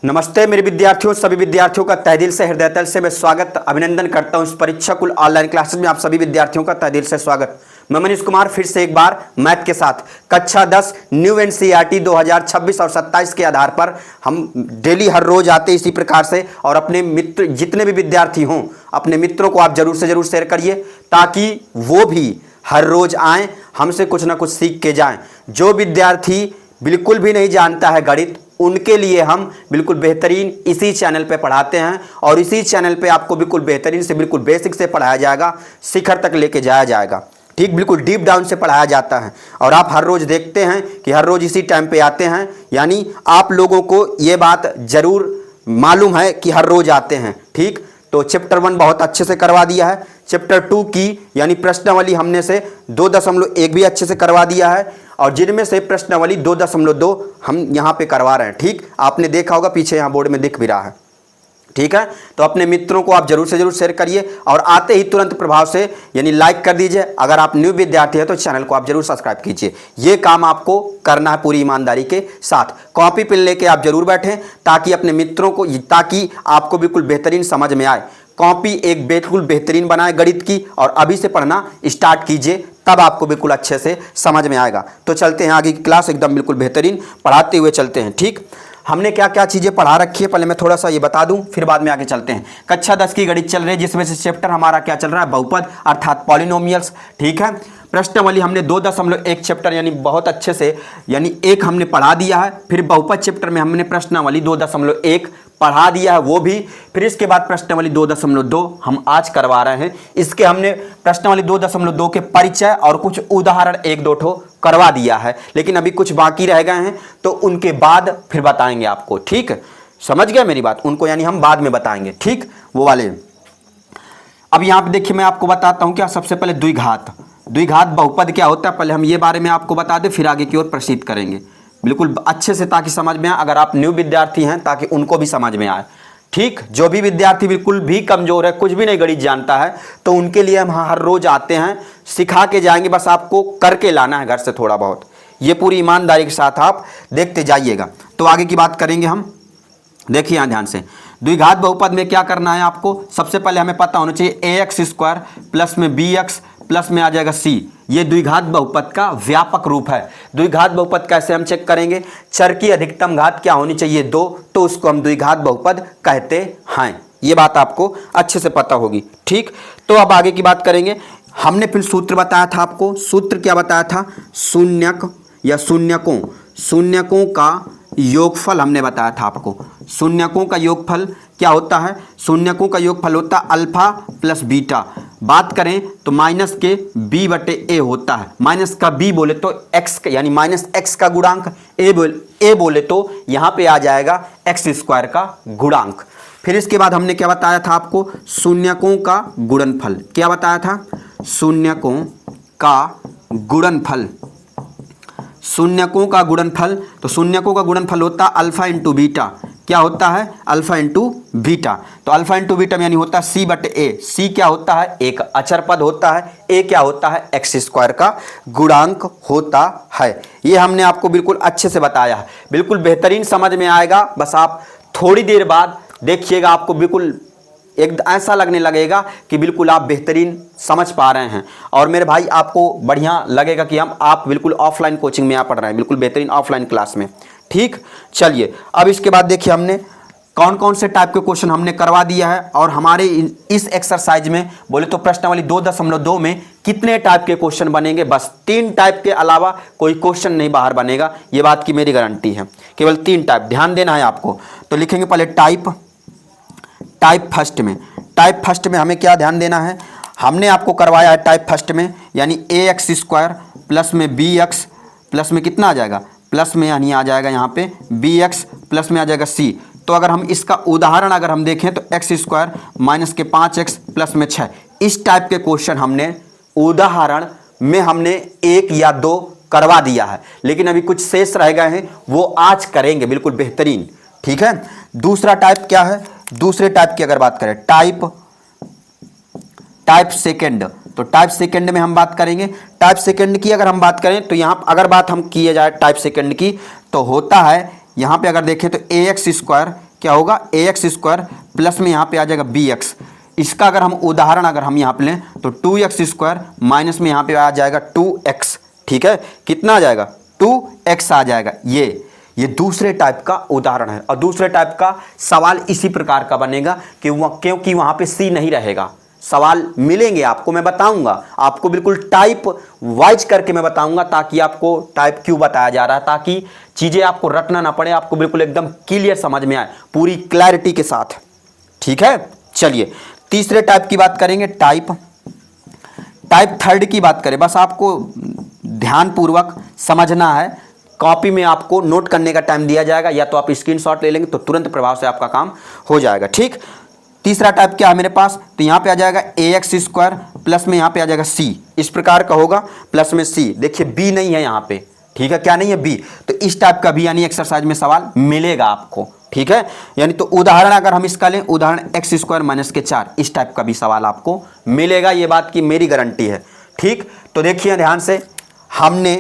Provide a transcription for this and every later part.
नमस्ते मेरे विद्यार्थियों, सभी विद्यार्थियों का तहे दिल से हृदय तल से मैं स्वागत अभिनंदन करता हूं इस परीक्षा कुल ऑनलाइन क्लासेस में। आप सभी विद्यार्थियों का तहे दिल से स्वागत। मैं मनीष कुमार फिर से एक बार मैथ के साथ कक्षा 10 न्यू एनसीईआरटी 2026 और 27 के आधार पर हम डेली हर रोज आते इसी प्रकार से। और अपने मित्र जितने भी विद्यार्थी हों अपने मित्रों को आप जरूर से जरूर शेयर करिए ताकि वो भी हर रोज आएँ, हमसे कुछ ना कुछ सीख के जाएँ। जो विद्यार्थी बिल्कुल भी नहीं जानता है गणित, उनके लिए हम बिल्कुल बेहतरीन इसी चैनल पे पढ़ाते हैं और इसी चैनल पे आपको बिल्कुल बेहतरीन से बिल्कुल बेसिक से पढ़ाया जाएगा, शिखर तक लेके जाया जाएगा। ठीक, बिल्कुल डीप डाउन से पढ़ाया जाता है और आप हर रोज देखते हैं कि हर रोज इसी टाइम पे आते हैं, यानी आप लोगों को ये बात जरूर मालूम है कि हर रोज आते हैं। ठीक, तो चैप्टर 1 बहुत अच्छे से करवा दिया है। चैप्टर 2 की यानी प्रश्नावली हमने से 2.1 भी अच्छे से करवा दिया है और जिनमें से प्रश्नावली 2.2 हम यहाँ पे करवा रहे हैं। ठीक, आपने देखा होगा पीछे यहाँ बोर्ड में दिख भी रहा है। ठीक है, तो अपने मित्रों को आप जरूर से जरूर शेयर करिए और आते ही तुरंत प्रभाव से यानी लाइक कर दीजिए। अगर आप न्यू विद्यार्थी हैं तो चैनल को आप जरूर सब्सक्राइब कीजिए। ये काम आपको करना है पूरी ईमानदारी के साथ। कॉपी पेन लेके आप जरूर बैठें ताकि अपने मित्रों को, ताकि आपको बिल्कुल बेहतरीन समझ में आए। कॉपी एक बिल्कुल बेहतरीन बनाए गणित की और अभी से पढ़ना स्टार्ट कीजिए, तब आपको बिल्कुल अच्छे से समझ में आएगा। तो चलते हैं आगे की क्लास, एकदम बिल्कुल बेहतरीन पढ़ाते हुए चलते हैं। ठीक, हमने क्या क्या चीज़ें पढ़ा रखी है पहले मैं थोड़ा सा ये बता दूं, फिर बाद में आगे चलते हैं। कक्षा 10 की गणित चल रही है जिसमें से चैप्टर हमारा क्या चल रहा है, बहुपद अर्थात पॉलिनोमियल्स। ठीक है, प्रश्नावली हमने 2.1 चैप्टर यानी बहुत अच्छे से यानी एक हमने पढ़ा दिया है। फिर बहुपद चैप्टर में हमने प्रश्नावली 2.1 पढ़ा दिया है वो भी। फिर इसके बाद प्रश्नावली 2.2 हम आज करवा रहे हैं। इसके हमने प्रश्नावली 2.2 के परिचय और कुछ उदाहरण 1-2 ठो करवा दिया है, लेकिन अभी कुछ बाकी रह गए हैं तो उनके बाद फिर बताएंगे आपको। ठीक, समझ गया मेरी बात, उनको यानी हम बाद में बताएंगे। ठीक, वो वाले। अब यहाँ पे देखिए मैं आपको बताता हूँ क्या। सबसे पहले द्विघात बहुपद क्या होता है पहले हम ये बारे में आपको बता दें, फिर आगे की ओर प्रसिद्ध करेंगे बिल्कुल अच्छे से ताकि समझ में आए। अगर आप न्यू विद्यार्थी हैं ताकि उनको भी समझ में आए। ठीक, जो भी विद्यार्थी बिल्कुल भी कमजोर है, कुछ भी नहीं गणित जानता है, तो उनके लिए हम हर रोज आते हैं, सिखा के जाएंगे। बस आपको करके लाना है घर से थोड़ा बहुत। ये पूरी ईमानदारी के साथ आप देखते जाइएगा। तो आगे की बात करेंगे हम। देखिए यहाँ ध्यान से, द्विघात बहुपद में क्या करना है आपको। सबसे पहले हमें पता होना चाहिए ax² प्लस में bx प्लस में आ जाएगा c। ये द्विघात बहुपद का व्यापक रूप है। द्विघात बहुपद कैसे हम चेक करेंगे, चर की अधिकतम घात क्या होनी चाहिए 2, तो उसको हम द्विघात बहुपद कहते हैं। ये बात आपको अच्छे से पता होगी। ठीक, तो अब आगे की बात करेंगे। हमने फिर सूत्र बताया था आपको। सूत्र क्या बताया था, शून्यक या शून्यकों का योगफल हमने बताया था आपको। शून्यकों का योगफल क्या होता है, शून्यकों का योगफल होता है अल्फा प्लस बीटा। बात करें तो माइनस के b/a होता है। माइनस का b बोले तो x यानी -x का गुणांक, a बोले तो यहाँ पे आ जाएगा x² का गुणांक। फिर इसके बाद हमने क्या बताया था आपको, शून्यकों का गुणनफल। क्या बताया था, शून्यकों का गुणनफल। शून्यकों का गुणनफल, तो शून्यकों का गुणनफल होता है अल्फा इंटू बीटा। क्या होता है, अल्फा इंटू बीटा। तो अल्फा इंटू बीटा में यानी होता है c/a। c क्या होता है, एक अचर पद होता है। a क्या होता है, x² का गुणांक होता है। ये हमने आपको बिल्कुल अच्छे से बताया है, बिल्कुल बेहतरीन समझ में आएगा। बस आप थोड़ी देर बाद देखिएगा, आपको बिल्कुल एक ऐसा लगने लगेगा कि बिल्कुल आप बेहतरीन समझ पा रहे हैं। और मेरे भाई आपको बढ़िया लगेगा कि आप बिल्कुल ऑफलाइन कोचिंग में आप पढ़ रहे हैं, बिल्कुल बेहतरीन ऑफलाइन क्लास में। ठीक, चलिए अब इसके बाद देखिए हमने कौन कौन से टाइप के क्वेश्चन हमने करवा दिया है। और हमारे इस एक्सरसाइज में बोले तो प्रश्नावली 2.2 में कितने टाइप के क्वेश्चन बनेंगे, बस 3 टाइप के अलावा कोई क्वेश्चन नहीं बाहर बनेगा। ये बात की मेरी गारंटी है, केवल 3 टाइप ध्यान देना है आपको। तो लिखेंगे पहले टाइप फर्स्ट में हमें क्या ध्यान देना है, हमने आपको करवाया है टाइप फर्स्ट में यानी ax² प्लस में bx प्लस में कितना आ जाएगा, प्लस में यानी आ जाएगा यहाँ पे bx प्लस में आ जाएगा c। तो अगर हम इसका उदाहरण अगर हम देखें तो x² माइनस के 5x प्लस में 6, इस टाइप के क्वेश्चन हमने उदाहरण में हमने 1 या 2 करवा दिया है, लेकिन अभी कुछ शेष रह गए हैं, वो आज करेंगे बिल्कुल बेहतरीन। ठीक है, दूसरा टाइप क्या है, दूसरे टाइप की अगर बात करें टाइप सेकंड, तो टाइप सेकंड में हम बात करेंगे। टाइप सेकंड की अगर हम बात करें तो यहाँ अगर बात हम किए जाए टाइप सेकंड की तो होता है यहाँ पे अगर देखें तो ax² क्या होगा ax स्क्वायर प्लस में यहाँ पे आ जाएगा bx। इसका अगर हम उदाहरण अगर हम यहाँ पे लें तो 2x स्क्वायर माइनस में यहाँ पे आ जाएगा 2x। ठीक है, कितना आ जाएगा 2x आ जाएगा। ये दूसरे टाइप का उदाहरण है और दूसरे टाइप का सवाल इसी प्रकार का बनेगा कि क्योंकि वहाँ पे c नहीं रहेगा। सवाल मिलेंगे आपको, मैं बताऊंगा आपको, बिल्कुल टाइप वाइज करके मैं बताऊंगा ताकि आपको टाइप क्यों बताया जा रहा है, ताकि चीज़ें आपको रटना ना पड़े, आपको बिल्कुल एकदम क्लियर समझ में आए पूरी क्लैरिटी के साथ। ठीक है, चलिए तीसरे टाइप की बात करेंगे। टाइप थर्ड की बात करें, बस आपको ध्यानपूर्वक समझना है। कॉपी में आपको नोट करने का टाइम दिया जाएगा, या तो आप स्क्रीनशॉट ले लेंगे तो तुरंत प्रभाव से आपका काम हो जाएगा। ठीक, तीसरा टाइप क्या है मेरे पास, तो यहाँ पे आ जाएगा ax स्क्वायर प्लस में यहाँ पे आ जाएगा c, इस प्रकार का होगा प्लस में c। देखिए b नहीं है यहाँ पे, ठीक है, क्या नहीं है b, तो इस टाइप का भी यानी एक्सरसाइज में सवाल मिलेगा आपको। ठीक है, यानी तो उदाहरण अगर हम इसका लें, उदाहरण x स्क्वायर माइनस के 4, इस टाइप का भी सवाल आपको मिलेगा, ये बात की मेरी गारंटी है। ठीक, तो देखिए ध्यान से, हमने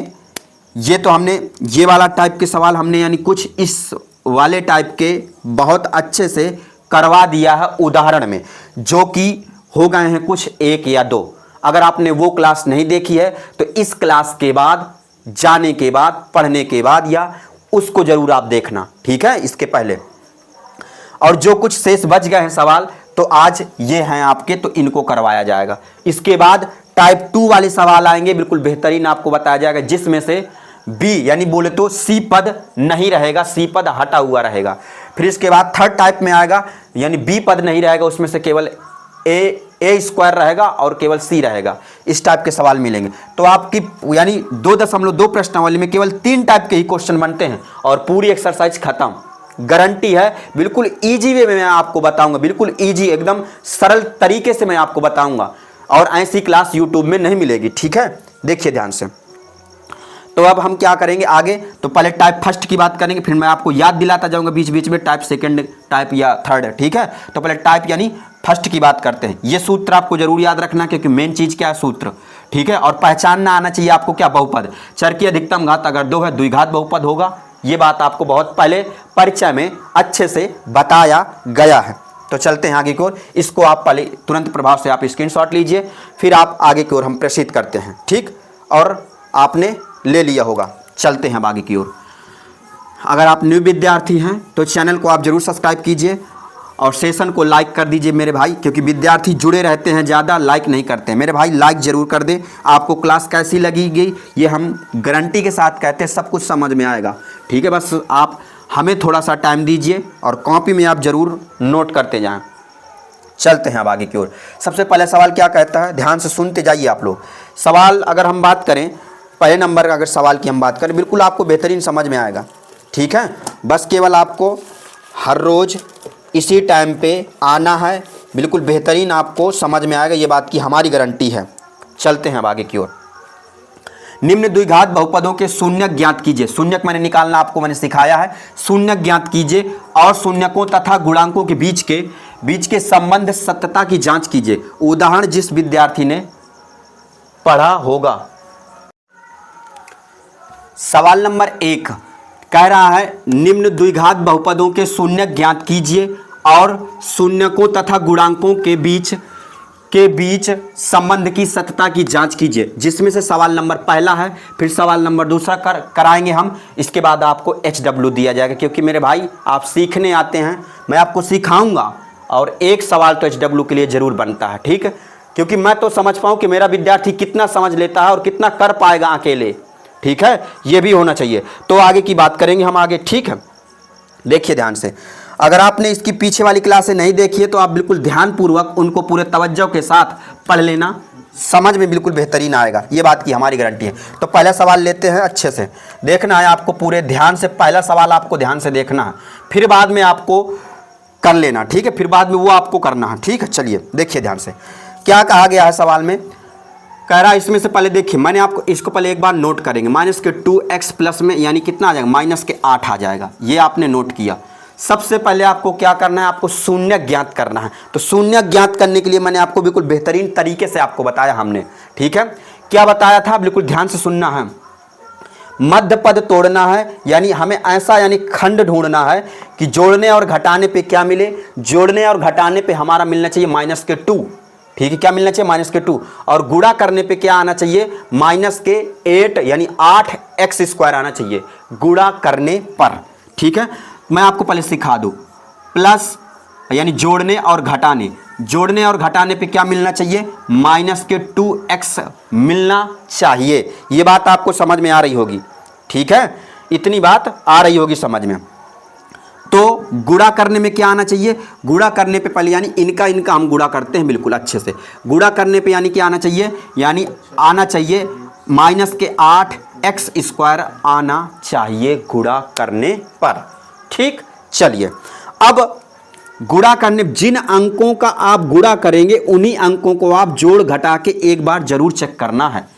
ये वाला टाइप के सवाल हमने यानी कुछ इस वाले टाइप के बहुत अच्छे से करवा दिया है उदाहरण में, जो कि हो गए हैं कुछ 1 या 2। अगर आपने वो क्लास नहीं देखी है तो इस क्लास के बाद, जाने के बाद, पढ़ने के बाद या उसको जरूर आप देखना। ठीक है, इसके पहले। और जो कुछ शेष बच गए हैं सवाल तो आज ये हैं आपके, तो इनको करवाया जाएगा। इसके बाद टाइप 2 वाले सवाल आएंगे, बिल्कुल बेहतरीन आपको बताया जाएगा, जिसमें से बी यानी बोले तो सी पद नहीं रहेगा, सी पद हटा हुआ रहेगा। फिर इसके बाद थर्ड टाइप में आएगा, यानी बी पद नहीं रहेगा, उसमें से केवल ए स्क्वायर रहेगा और केवल सी रहेगा। इस टाइप के सवाल मिलेंगे। तो आपकी यानी 2.2 प्रश्नावली में केवल 3 टाइप के ही क्वेश्चन बनते हैं और पूरी एक्सरसाइज खत्म। गारंटी है, बिल्कुल ईजी वे में मैं आपको बताऊंगा, बिल्कुल ईजी, एकदम सरल तरीके से मैं आपको बताऊंगा, और ऐसी क्लास यूट्यूब में नहीं मिलेगी। ठीक है, देखिए ध्यान से। तो अब हम क्या करेंगे आगे, तो पहले टाइप फर्स्ट की बात करेंगे, फिर मैं आपको याद दिलाता जाऊंगा बीच बीच में टाइप सेकंड, टाइप या थर्ड। ठीक है, तो पहले टाइप यानी फर्स्ट की बात करते हैं। ये सूत्र आपको जरूर याद रखना, क्योंकि मेन चीज क्या है, सूत्र। ठीक है, और पहचानना आना चाहिए आपको क्या, बहुपद। चर की अधिकतम घात अगर 2 है, द्विघात बहुपद होगा। ये बात आपको बहुत पहले परिचय में अच्छे से बताया गया है। तो चलते हैं आगे की ओर। इसको आप पहले तुरंत प्रभाव से आप स्क्रीनशॉट लीजिए, फिर आप आगे की ओर हम प्रेषित करते हैं। ठीक, और आपने ले लिया होगा। चलते हैं अब आगे की ओर। अगर आप न्यू विद्यार्थी हैं तो चैनल को आप जरूर सब्सक्राइब कीजिए और सेशन को लाइक कर दीजिए मेरे भाई, क्योंकि विद्यार्थी जुड़े रहते हैं, ज़्यादा लाइक नहीं करते हैं। मेरे भाई लाइक जरूर कर दें। आपको क्लास कैसी लगेगी ये हम गारंटी के साथ कहते हैं, सब कुछ समझ में आएगा। ठीक है, बस आप हमें थोड़ा सा टाइम दीजिए और कॉपी में आप ज़रूर नोट करते जाएँ। चलते हैं अब आगे की ओर। सबसे पहले सवाल क्या कहता है, ध्यान से सुनते जाइए आप लोग। सवाल अगर हम बात करें, पहले नंबर का अगर सवाल की हम बात करें, बिल्कुल आपको बेहतरीन समझ में आएगा। ठीक है, बस केवल आपको हर रोज़ इसी टाइम पे आना है, बिल्कुल बेहतरीन आपको समझ में आएगा, ये बात की हमारी गारंटी है। चलते हैं अब आगे की ओर। निम्न द्विघात बहुपदों के शून्यक ज्ञात कीजिए। शून्यक मैंने निकालना आपको मैंने सिखाया है। शून्यक ज्ञात कीजिए और शून्यकों तथा गुणांकों के बीच के संबंध सत्यता की जांच कीजिए। उदाहरण जिस विद्यार्थी ने पढ़ा होगा। सवाल नंबर 1 कह रहा है, निम्न द्विघात बहुपदों के शून्यक ज्ञात कीजिए और शून्यकों तथा गुणांकों के बीच संबंध की सत्यता की जांच कीजिए। जिसमें से सवाल नंबर पहला है, फिर सवाल नंबर दूसरा कराएंगे हम, इसके बाद आपको HW दिया जाएगा। क्योंकि मेरे भाई आप सीखने आते हैं, मैं आपको सिखाऊंगा और एक सवाल तो HW के लिए ज़रूर बनता है। ठीक है, क्योंकि मैं तो समझ पाऊँ कि मेरा विद्यार्थी कितना समझ लेता है और कितना कर पाएगा अकेले। ठीक है, ये भी होना चाहिए। तो आगे की बात करेंगे हम आगे। ठीक है, देखिए ध्यान से। अगर आपने इसकी पीछे वाली क्लासें नहीं देखी है तो आप बिल्कुल ध्यानपूर्वक उनको पूरे तवज्जो के साथ पढ़ लेना, समझ में बिल्कुल बेहतरीन आएगा, ये बात की हमारी गारंटी है। तो पहला सवाल लेते हैं, अच्छे से देखना है आपको, पूरे ध्यान से पहला सवाल आपको ध्यान से देखना है, फिर बाद में आपको कर लेना। ठीक है, फिर बाद में वो आपको करना है। ठीक है, चलिए देखिए ध्यान से क्या कहा गया है सवाल में। कह रहा है, इसमें से पहले देखिए, मैंने आपको इसको पहले एक बार नोट करेंगे। -2x प्लस में यानी कितना आ जाएगा, -8 आ जाएगा। ये आपने नोट किया। सबसे पहले आपको क्या करना है, आपको शून्य ज्ञात करना है। तो शून्य ज्ञात करने के लिए मैंने आपको बिल्कुल बेहतरीन तरीके से आपको बताया हमने। ठीक है, क्या बताया था, बिल्कुल ध्यान से सुनना है। मध्य पद तोड़ना है, यानी हमें ऐसा यानी खंड ढूंढना है कि जोड़ने और घटाने पे क्या मिले, जोड़ने और घटाने पे हमारा मिलना चाहिए -2, ठीक है, क्या मिलना चाहिए -2, और गुणा करने पे क्या आना चाहिए -8 यानी 8x² आना चाहिए गुणा करने पर, ठीक है। मैं आपको पहले सिखा दूं, प्लस यानी जोड़ने और घटाने, जोड़ने और घटाने पे क्या मिलना चाहिए -2x मिलना चाहिए। ये बात आपको समझ में आ रही होगी, ठीक है, इतनी बात आ रही होगी समझ में। तो गुणा करने में क्या आना चाहिए, गुणा करने पे पहले यानी इनका हम गुणा करते हैं बिल्कुल अच्छे से, गुणा करने पे यानी क्या आना चाहिए, यानी आना चाहिए -8x² आना चाहिए गुणा करने पर, ठीक। चलिए अब गुणा करने, जिन अंकों का आप गुणा करेंगे उन्हीं अंकों को आप जोड़ घटा के एक बार जरूर चेक करना है।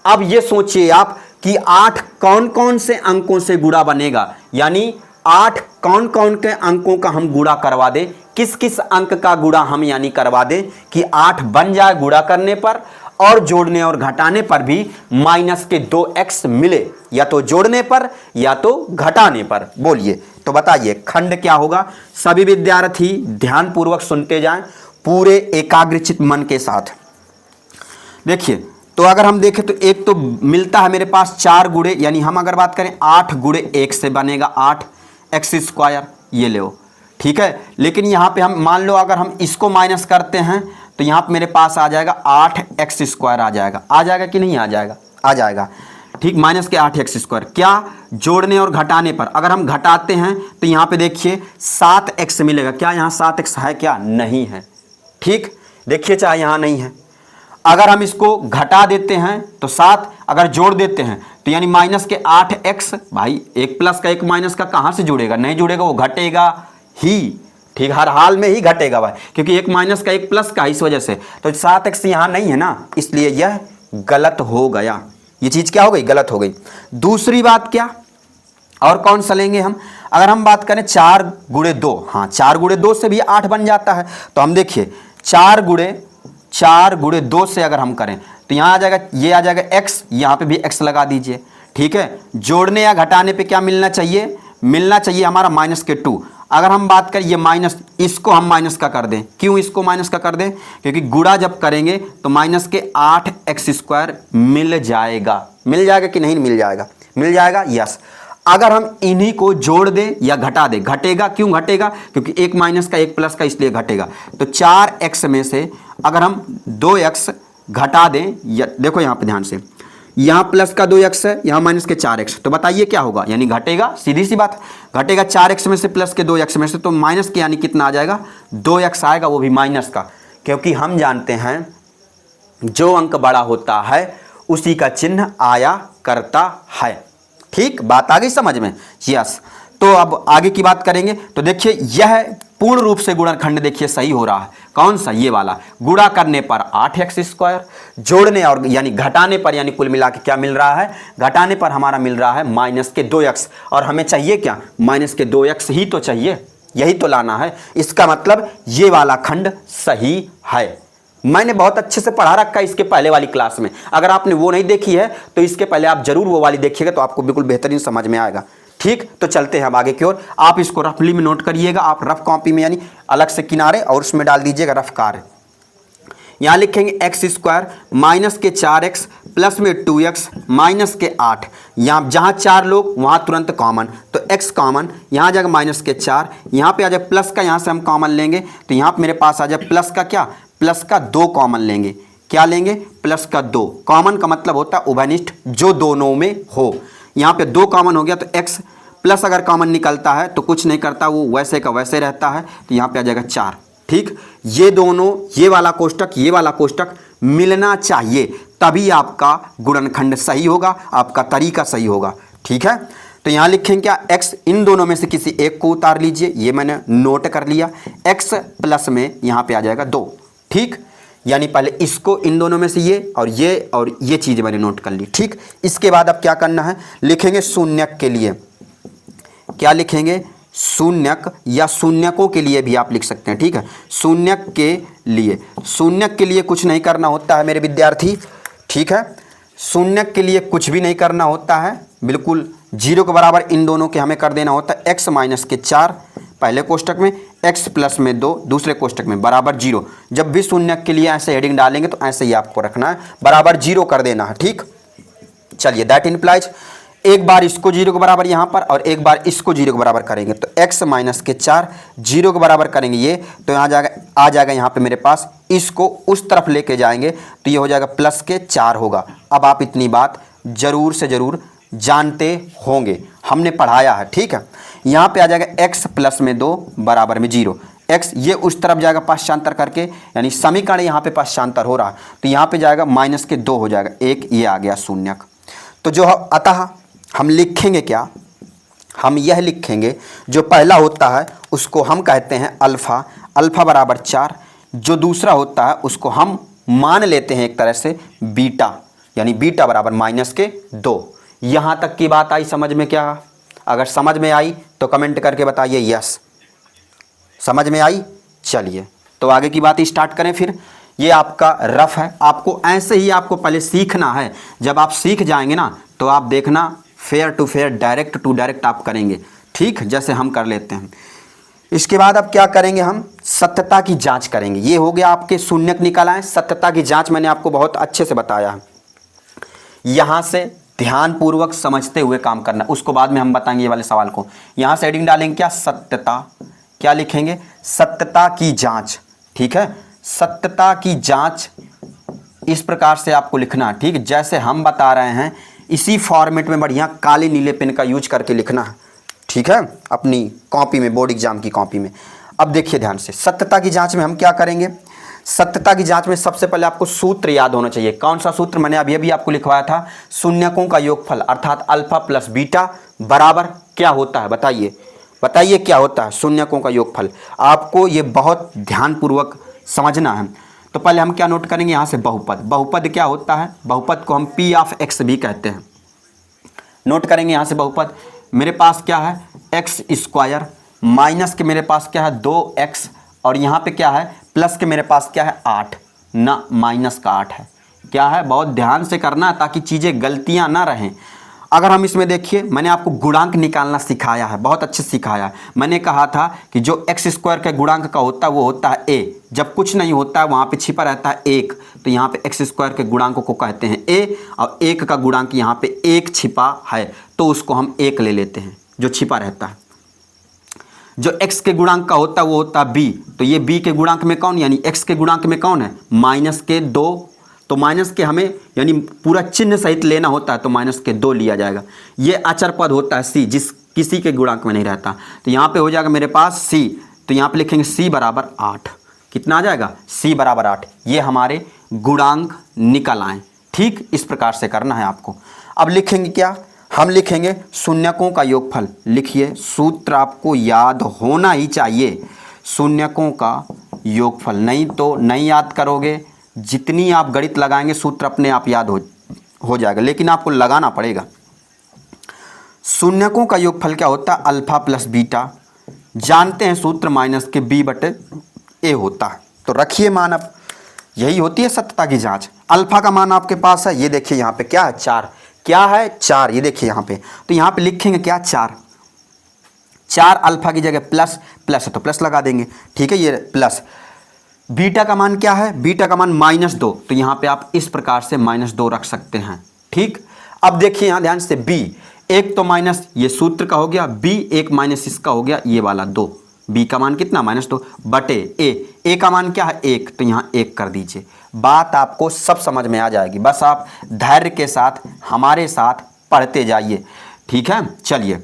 अब ये सोचिए आप कि 8 कौन कौन से अंकों से गुणा बनेगा, यानी 8 कौन कौन के अंकों का हम गुणा करवा दें, किस किस अंक का गुणा हम यानी करवा दें कि 8 बन जाए गुणा करने पर और जोड़ने और घटाने पर भी -2x मिले, या तो जोड़ने पर या तो घटाने पर। बोलिए तो बताइए खंड क्या होगा। सभी विद्यार्थी ध्यानपूर्वक सुनते जाएं पूरे एकाग्रचित मन के साथ। देखिए तो अगर हम देखें तो एक तो मिलता है मेरे पास 4 गुणे, यानी हम अगर बात करें 8 गुणे 1 से बनेगा 8x², ये लो, ठीक है। लेकिन यहाँ पे हम मान लो अगर हम इसको माइनस करते हैं तो यहाँ पे मेरे पास आ जाएगा 8x² आ जाएगा कि नहीं आ जाएगा, आ जाएगा, ठीक, -8x²। क्या जोड़ने और घटाने पर अगर हम घटाते हैं तो यहाँ पे देखिए 7x मिलेगा, क्या यहाँ 7x है, क्या नहीं है, ठीक, देखिए चाहे यहाँ नहीं है। अगर हम इसको घटा देते हैं तो 7, अगर जोड़ देते हैं तो यानी -8x, भाई एक प्लस का एक माइनस का कहाँ से जुड़ेगा, नहीं जुड़ेगा, वो घटेगा ही, ठीक, हर हाल में ही घटेगा भाई, क्योंकि एक माइनस का एक प्लस का, इस वजह से। तो 7x यहाँ नहीं है ना, इसलिए यह गलत हो गया, ये चीज क्या हो गई, गलत हो गई। दूसरी बात क्या, और कौन सा लेंगे हम, अगर हम बात करें 4 गुणे 2, हाँ 4 गुणे 2 से भी 8 बन जाता है। तो हम देखिए 4 गुणे 2 से अगर हम करें तो यहाँ आ जाएगा, ये आ जाएगा x, यहाँ पे भी x लगा दीजिए, ठीक है। जोड़ने या घटाने पे क्या मिलना चाहिए, मिलना चाहिए हमारा -2। अगर हम बात करें ये माइनस, इसको हम माइनस का कर दें, क्यों इसको माइनस का कर दें, क्योंकि गुणा जब करेंगे तो -8x² मिल जाएगा, मिल जाएगा कि नहीं मिल जाएगा, मिल जाएगा, यस। अगर हम इन्हीं को जोड़ दें या घटा दें, घटेगा, क्यों घटेगा, क्योंकि एक माइनस का एक प्लस का, इसलिए घटेगा। तो 4x में से अगर हम 2x घटा दें, या देखो यहाँ पे ध्यान से, यहाँ प्लस का 2x है, यहाँ माइनस के 4x, तो बताइए क्या होगा, यानी घटेगा, सीधी सी बात, घटेगा 4x में से प्लस के 2x में से, तो माइनस के यानी कितना आ जाएगा, 2x आएगा, वो भी माइनस का, क्योंकि हम जानते हैं जो अंक बड़ा होता है उसी का चिन्ह आया करता है, ठीक, बात आ गई समझ में, यस। तो अब आगे की बात करेंगे तो देखिए यह पूर्ण रूप से गुणनखंड देखिए सही हो रहा है, कौन सा, ये वाला। गुणा करने पर 8x², जोड़ने और यानी घटाने पर, यानी कुल मिला के क्या मिल रहा है, घटाने पर हमारा मिल रहा है -2x, और हमें चाहिए क्या, -2x ही तो चाहिए, यही तो लाना है। इसका मतलब ये वाला खंड सही है। मैंने बहुत अच्छे से पढ़ा रखा है इसके पहले वाली क्लास में, अगर आपने वो नहीं देखी है तो इसके पहले आप जरूर वो वाली देखिएगा, तो आपको बिल्कुल बेहतरीन समझ में आएगा, ठीक। तो चलते हैं हम आगे की ओर, आप इसको रफली में नोट करिएगा, आप रफ कॉपी में यानी अलग से किनारे और उसमें डाल दीजिएगा रफ कार्य। यहाँ लिखेंगे x² माइनस के 4x प्लस में 2x माइनस के 8, यहाँ जहाँ 4 लोग वहाँ तुरंत कॉमन, तो x कॉमन, यहाँ आ जाएगा -4, यहाँ पे आ जाए प्लस का, यहाँ से हम कॉमन लेंगे तो यहाँ पे मेरे पास आ जाए प्लस का, क्या, प्लस का 2 कॉमन लेंगे, क्या लेंगे, प्लस का 2, कॉमन का मतलब होता है उभयनिष्ठ, जो दोनों में हो। यहाँ पे 2 कॉमन हो गया तो x प्लस अगर कॉमन निकलता है तो कुछ नहीं करता, वो वैसे का वैसे रहता है, तो यहाँ पे आ जाएगा 4, ठीक। ये दोनों, ये वाला कोष्टक मिलना चाहिए, तभी आपका गुणनखंड सही होगा, आपका तरीका सही होगा, ठीक है। तो यहाँ लिखेंगे क्या, x, इन दोनों में से किसी एक को उतार लीजिए, ये मैंने नोट कर लिया, x प्लस में यहाँ पे आ जाएगा 2, ठीक, यानी पहले इसको, इन दोनों में से ये और ये चीज़ मैंने नोट कर ली, ठीक। इसके बाद अब क्या करना है, लिखेंगे शून्यक के लिए, क्या लिखेंगे, शून्यक, या शून्यकों के लिए भी आप लिख सकते हैं, ठीक है। शून्यक के लिए कुछ नहीं करना होता है मेरे विद्यार्थी, ठीक है। शून्यक के लिए कुछ भी नहीं करना होता है, बिल्कुल 0 के बराबर इन दोनों के हमें कर देना होता है x माइनस के 4 पहले कोष्टक में, x प्लस में 2 दूसरे कोष्टक में, बराबर 0। जब भी शून्य के लिए ऐसे हेडिंग डालेंगे तो ऐसे ही आपको रखना है, बराबर 0 कर देना है। ठीक, चलिए दैट इम्प्लाइज एक बार इसको 0 के बराबर यहाँ पर और एक बार इसको 0 के बराबर करेंगे तो x माइनस के 4 0 के बराबर करेंगे ये, तो यहाँ आ जाएगा यहाँ पे मेरे पास, इसको उस तरफ लेके जाएंगे तो ये हो जाएगा प्लस के 4 होगा। अब आप इतनी बात जरूर से ज़रूर जानते होंगे, हमने पढ़ाया है। ठीक है, यहाँ पे आ जाएगा x प्लस में 2 बराबर में 0, x ये उस तरफ जाएगा पाश्चांतर करके, यानी समीकरण यहाँ पे पाश्चांतर हो रहा है तो यहाँ पे जाएगा माइनस के 2 हो जाएगा, एक ये आ गया शून्यक। तो जो अतः हम लिखेंगे क्या, हम यह लिखेंगे जो पहला होता है उसको हम कहते हैं अल्फ़ा, अल्फ़ा बराबर 4। जो दूसरा होता है उसको हम मान लेते हैं एक तरह से बीटा, यानी बीटा बराबर माइनस के 2। यहाँ तक की बात आई समझ में क्या? अगर समझ में आई तो कमेंट करके बताइए यस, समझ में आई। चलिए तो आगे की बात स्टार्ट करें फिर। ये आपका रफ है, आपको ऐसे ही आपको पहले सीखना है। जब आप सीख जाएंगे ना तो आप देखना fair to fair, direct to direct आप करेंगे। ठीक, जैसे हम कर लेते हैं। इसके बाद अब क्या करेंगे, हम सत्यता की जांच करेंगे। ये हो गया आपके शून्यक निकल आए, सत्यता की जांच मैंने आपको बहुत अच्छे से बताया है। यहाँ से ध्यानपूर्वक समझते हुए काम करना, उसको बाद में हम बताएंगे ये वाले सवाल को। यहाँ से हेडिंग डालेंगे क्या, सत्यता, क्या लिखेंगे, सत्यता की जांच। ठीक है, सत्यता की जांच इस प्रकार से आपको लिखना है। ठीक, जैसे हम बता रहे हैं इसी फॉर्मेट में बढ़िया काले नीले पेन का यूज करके लिखना है। ठीक है, अपनी कॉपी में, बोर्ड एग्जाम की कॉपी में। अब देखिए ध्यान से, सत्यता की जांच में हम क्या करेंगे। सत्यता की जांच में सबसे पहले आपको सूत्र याद होना चाहिए। कौन सा सूत्र, मैंने अभी अभी आपको लिखवाया था, शून्यकों का योगफल अर्थात अल्फा प्लस बीटा बराबर क्या होता है, बताइए बताइए क्या होता है शून्यकों का योगफल। आपको ये बहुत ध्यानपूर्वक समझना है। तो पहले हम क्या नोट करेंगे, यहाँ से बहुपद। बहुपद क्या होता है, बहुपद को हम p ऑफ x भी कहते हैं। नोट करेंगे यहाँ से बहुपद, मेरे पास क्या है एक्स स्क्वायर, माइनस के मेरे पास क्या है 2x, और यहाँ पे क्या है प्लस के मेरे पास क्या है 8, ना माइनस का 8 है। क्या है, बहुत ध्यान से करना है ताकि चीज़ें गलतियाँ ना रहें। अगर हम इसमें देखिए, मैंने आपको गुणांक निकालना सिखाया है, बहुत अच्छे से सिखाया है। मैंने कहा था कि जो एक्स स्क्वायर के गुणांक का होता है वो होता है a, जब कुछ नहीं होता है वहाँ पे छिपा रहता है 1, तो यहाँ पे एक्स स्क्वायर के गुणांक को कहते हैं a, और 1 का गुणांक यहाँ पे 1 छिपा है तो उसको हम 1 ले लेते हैं जो छिपा रहता है। जो x के गुणांक का होता है वो होता है b, तो ये b के गुणांक में कौन, यानी x के गुणांक में कौन है, माइनस के 2, तो माइनस के हमें यानी पूरा चिन्ह सहित लेना होता है तो माइनस के 2 लिया जाएगा। ये अचर पद होता है c, जिस किसी के गुणांक में नहीं रहता, तो यहाँ पे हो जाएगा मेरे पास c, तो यहाँ पे लिखेंगे c बराबर 8। कितना आ जाएगा, c बराबर 8। ये हमारे गुणांक निकल आए। ठीक, इस प्रकार से करना है आपको। अब लिखेंगे क्या, हम लिखेंगे शून्यकों का योगफल। लिखिए, सूत्र आपको याद होना ही चाहिए, शून्यकों का योगफल, नहीं तो नहीं याद करोगे। जितनी आप गणित लगाएंगे सूत्र अपने आप याद हो जाएगा, लेकिन आपको लगाना पड़ेगा। शून्यकों का योगफल क्या होता है, अल्फा प्लस बीटा, जानते हैं सूत्र माइनस के b बटे a होता है। तो रखिए मान, अब यही होती है सत्यता की जांच। अल्फा का मान आपके पास है, ये देखिए यहाँ पे क्या है 4, क्या है 4, ये देखिए यहाँ पे, तो यहाँ पे लिखेंगे क्या 4 अल्फा की जगह प्लस, प्लस है तो प्लस लगा देंगे। ठीक है, ये प्लस। बीटा का मान क्या है, बीटा का मान -2, तो यहाँ पे आप इस प्रकार से -2 रख सकते हैं। ठीक, अब देखिए यहाँ ध्यान से b, एक तो माइनस ये सूत्र का हो गया, b एक माइनस इसका हो गया ये वाला 2, b का मान कितना -2 बटे a का मान क्या है 1, तो यहाँ 1 कर दीजिए। बात आपको सब समझ में आ जाएगी, बस आप धैर्य के साथ हमारे साथ पढ़ते जाइए। ठीक है, चलिए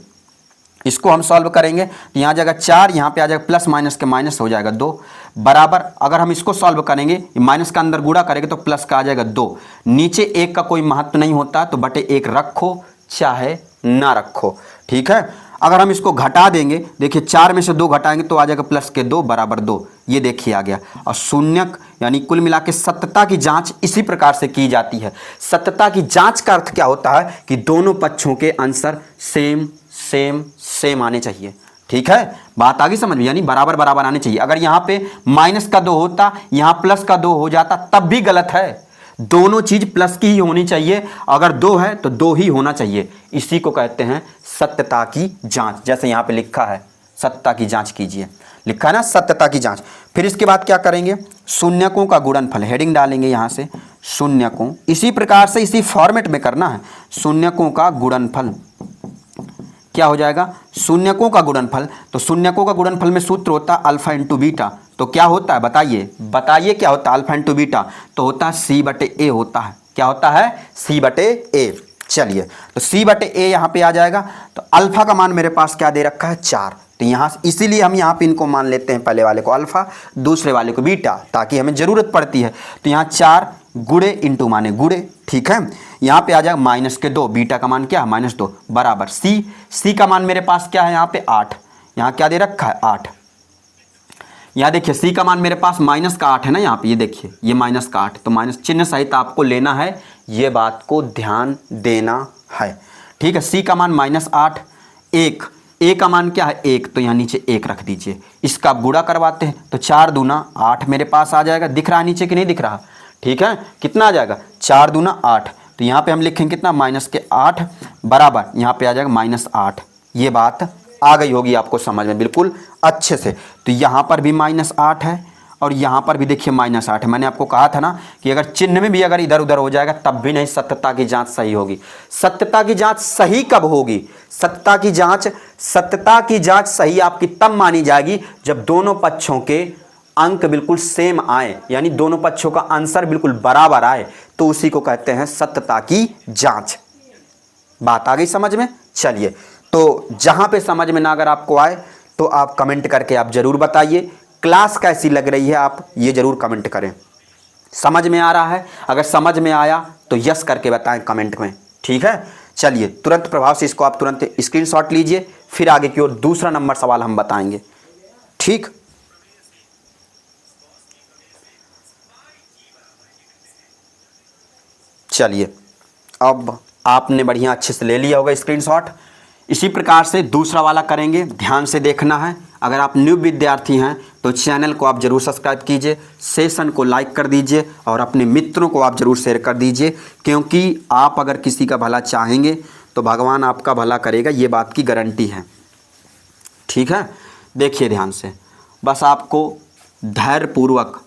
इसको हम सॉल्व करेंगे तो यहाँ जाएगा 4, यहाँ पे आ जाएगा प्लस माइनस के माइनस हो जाएगा 2 बराबर। अगर हम इसको सॉल्व करेंगे, माइनस का अंदर गुणा करेंगे तो प्लस का आ जाएगा 2, नीचे 1 का कोई महत्व नहीं होता तो बटे 1 रखो चाहे ना रखो। ठीक है, अगर हम इसको घटा देंगे, देखिए 4 में से 2 घटाएंगे तो आ जाएगा प्लस के 2 बराबर 2, ये देखिए आ गया। और शून्यक यानी कुल मिला के सत्यता की जांच इसी प्रकार से की जाती है। सत्यता की जांच का अर्थ क्या होता है कि दोनों पक्षों के आंसर सेम सेम सेम आने चाहिए। ठीक है, बात आगे समझ में, यानी बराबर बराबर आने चाहिए। अगर यहाँ पे माइनस का 2 होता, यहाँ प्लस का 2 हो जाता तब भी गलत है। दोनों चीज प्लस की ही होनी चाहिए, अगर दो है तो दो ही होना चाहिए। इसी को कहते हैं सत्यता की जांच। जैसे यहां पे लिखा है सत्यता की जांच कीजिए, लिखा है ना सत्यता की जांच। फिर इसके बाद क्या करेंगे, शून्यकों का गुणनफल, हेडिंग डालेंगे यहां से शून्यकों, इसी प्रकार से इसी फॉर्मेट में करना है। शून्यकों का गुणनफल क्या हो जाएगा, शून्यकों का गुणनफल। तो शून्यकों का गुणनफल में सूत्र होता है अल्फा इंटू बीटा। तो क्या होता है बताइए, बताइए क्या होता है अल्फा इंटू बीटा, तो होता है सी बटे ए होता है। क्या होता है, सी बटे ए। चलिए तो सी बटे ए यहाँ पे आ जाएगा। तो अल्फा का मान मेरे पास क्या दे रखा है 4, तो यहाँ इसीलिए हम यहाँ पे इनको मान लेते हैं, पहले वाले को अल्फा दूसरे वाले को बीटा, ताकि हमें जरूरत पड़ती है। तो यहाँ 4 गुड़े इंटू माने गुड़े, ठीक है। यहाँ पे आ जाएगा माइनस के 2, बीटा का मान क्या है -2 बराबर सी का मान मेरे पास क्या है यहाँ पे 8, यहाँ क्या दे रखा है 8। यहाँ देखिए सी का मान मेरे पास माइनस का 8 है ना, यहाँ पे ये देखिए ये माइनस का 8, तो माइनस चिन्ह सहित आपको लेना है, ये बात को ध्यान देना है, ठीक है। सी का मान -8, एक ए का मान क्या है 1, तो यहाँ नीचे 1 रख दीजिए। इसका गुणा करवाते हैं तो 4 दूना 8 मेरे पास आ जाएगा, दिख रहा है नीचे कि नहीं दिख रहा, ठीक है। कितना आ जाएगा 4 दूना 8, तो यहाँ पे हम लिखेंगे कितना -8 बराबर यहाँ पे आ जाएगा -8। ये बात आ गई होगी आपको समझ में बिल्कुल अच्छे से। तो यहाँ पर भी -8 है और यहाँ पर भी देखिए -8 है। मैंने आपको कहा था ना कि अगर चिन्ह में भी अगर इधर उधर हो जाएगा तब भी नहीं सत्यता की जांच सही होगी। सत्यता की जांच सही कब होगी, सत्यता की जांच सही आपकी तब मानी जाएगी जब दोनों पक्षों के अंक बिल्कुल सेम आए, यानी दोनों पक्षों का आंसर बिल्कुल बराबर आए, तो उसी को कहते हैं सत्यता की जांच। बात आ गई समझ में। चलिए तो जहां पे समझ में ना अगर आपको आए तो आप कमेंट करके आप जरूर बताइए, क्लास कैसी लग रही है आप ये जरूर कमेंट करें। समझ में आ रहा है, अगर समझ में आया तो यस करके बताएं कमेंट में, ठीक है। चलिए तुरंत प्रभाव से इसको आप तुरंत स्क्रीनशॉट लीजिए, फिर आगे की ओर दूसरा नंबर सवाल हम बताएंगे, ठीक। चलिए अब आपने बढ़िया अच्छे से ले लिया होगा स्क्रीनशॉट। इसी प्रकार से दूसरा वाला करेंगे, ध्यान से देखना है। अगर आप न्यू विद्यार्थी हैं तो चैनल को आप जरूर सब्सक्राइब कीजिए, सेशन को लाइक कर दीजिए और अपने मित्रों को आप जरूर शेयर कर दीजिए, क्योंकि आप अगर किसी का भला चाहेंगे तो भगवान आपका भला करेगा, ये बात की गारंटी है, ठीक है। देखिए ध्यान से, बस आपको धैर्यपूर्वक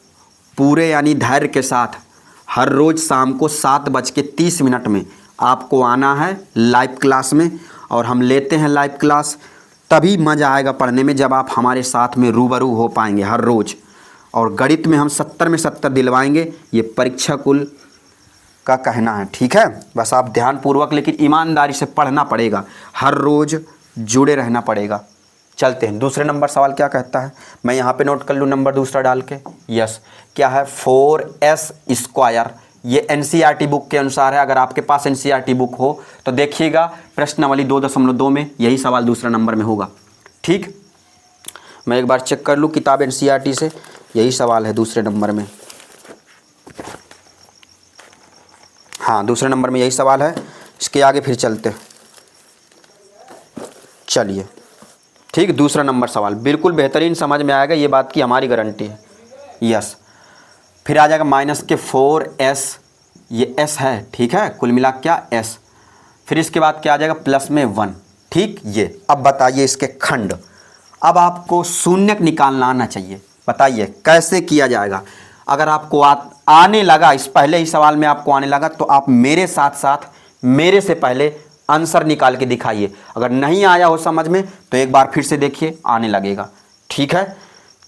पूरे यानी धैर्य के साथ हर रोज़ शाम को 7:30 में आपको आना है लाइव क्लास में, और हम लेते हैं लाइव क्लास। तभी मज़ा आएगा पढ़ने में जब आप हमारे साथ में रूबरू हो पाएंगे हर रोज़। और गणित में हम 70 में 70 दिलवाएंगे, ये परीक्षा कुल का कहना है, ठीक है। बस आप ध्यानपूर्वक लेकिन ईमानदारी से पढ़ना पड़ेगा, हर रोज़ जुड़े रहना पड़ेगा। चलते हैं दूसरे नंबर सवाल क्या कहता है, मैं यहाँ पे नोट कर लूँ नंबर दूसरा डाल के। यस, क्या है 4s²। ये एनसीईआरटी बुक के अनुसार है। अगर आपके पास एनसीईआरटी बुक हो तो देखिएगा प्रश्नावली 2.2 में यही सवाल दूसरा नंबर में होगा, ठीक। मैं एक बार चेक कर लूँ किताब एनसीईआरटी से, यही सवाल है दूसरे नंबर में। हाँ दूसरे नंबर में यही सवाल है। इसके आगे फिर चलते हैं, चलिए ठीक। दूसरा नंबर सवाल बिल्कुल बेहतरीन समझ में आएगा, ये बात की हमारी गारंटी है। यस, फिर आ जाएगा -4s, ये s है, ठीक है, कुल मिला क्या s। फिर इसके बाद क्या आ जाएगा +1, ठीक। ये अब बताइए इसके खंड। अब आपको शून्यक निकालना आना चाहिए, बताइए कैसे किया जाएगा। अगर आपको आने लगा, इस पहले ही सवाल में आपको आने लगा तो आप मेरे साथ साथ मेरे से पहले आंसर निकाल के दिखाइए। अगर नहीं आया हो समझ में तो एक बार फिर से देखिए, आने लगेगा, ठीक है।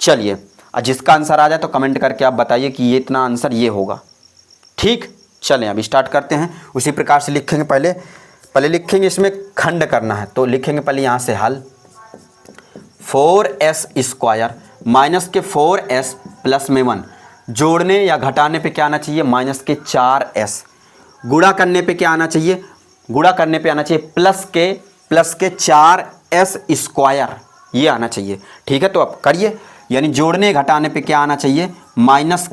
चलिए, और जिसका आंसर आ जाए तो कमेंट करके आप बताइए कि ये इतना आंसर ये होगा, ठीक। चलें अब स्टार्ट करते हैं। उसी प्रकार से लिखेंगे, पहले लिखेंगे, इसमें खंड करना है तो लिखेंगे पहले यहाँ से हल। 4s² माइनस के 4s प्लस में 1, जोड़ने या घटाने पे क्या आना चाहिए -4s, गुणा करने पे क्या आना चाहिए, गुणा करने पे आना चाहिए प्लस के 4s², ये आना चाहिए, ठीक है। तो अब करिए, यानी जोड़ने घटाने पे क्या आना चाहिए माइनस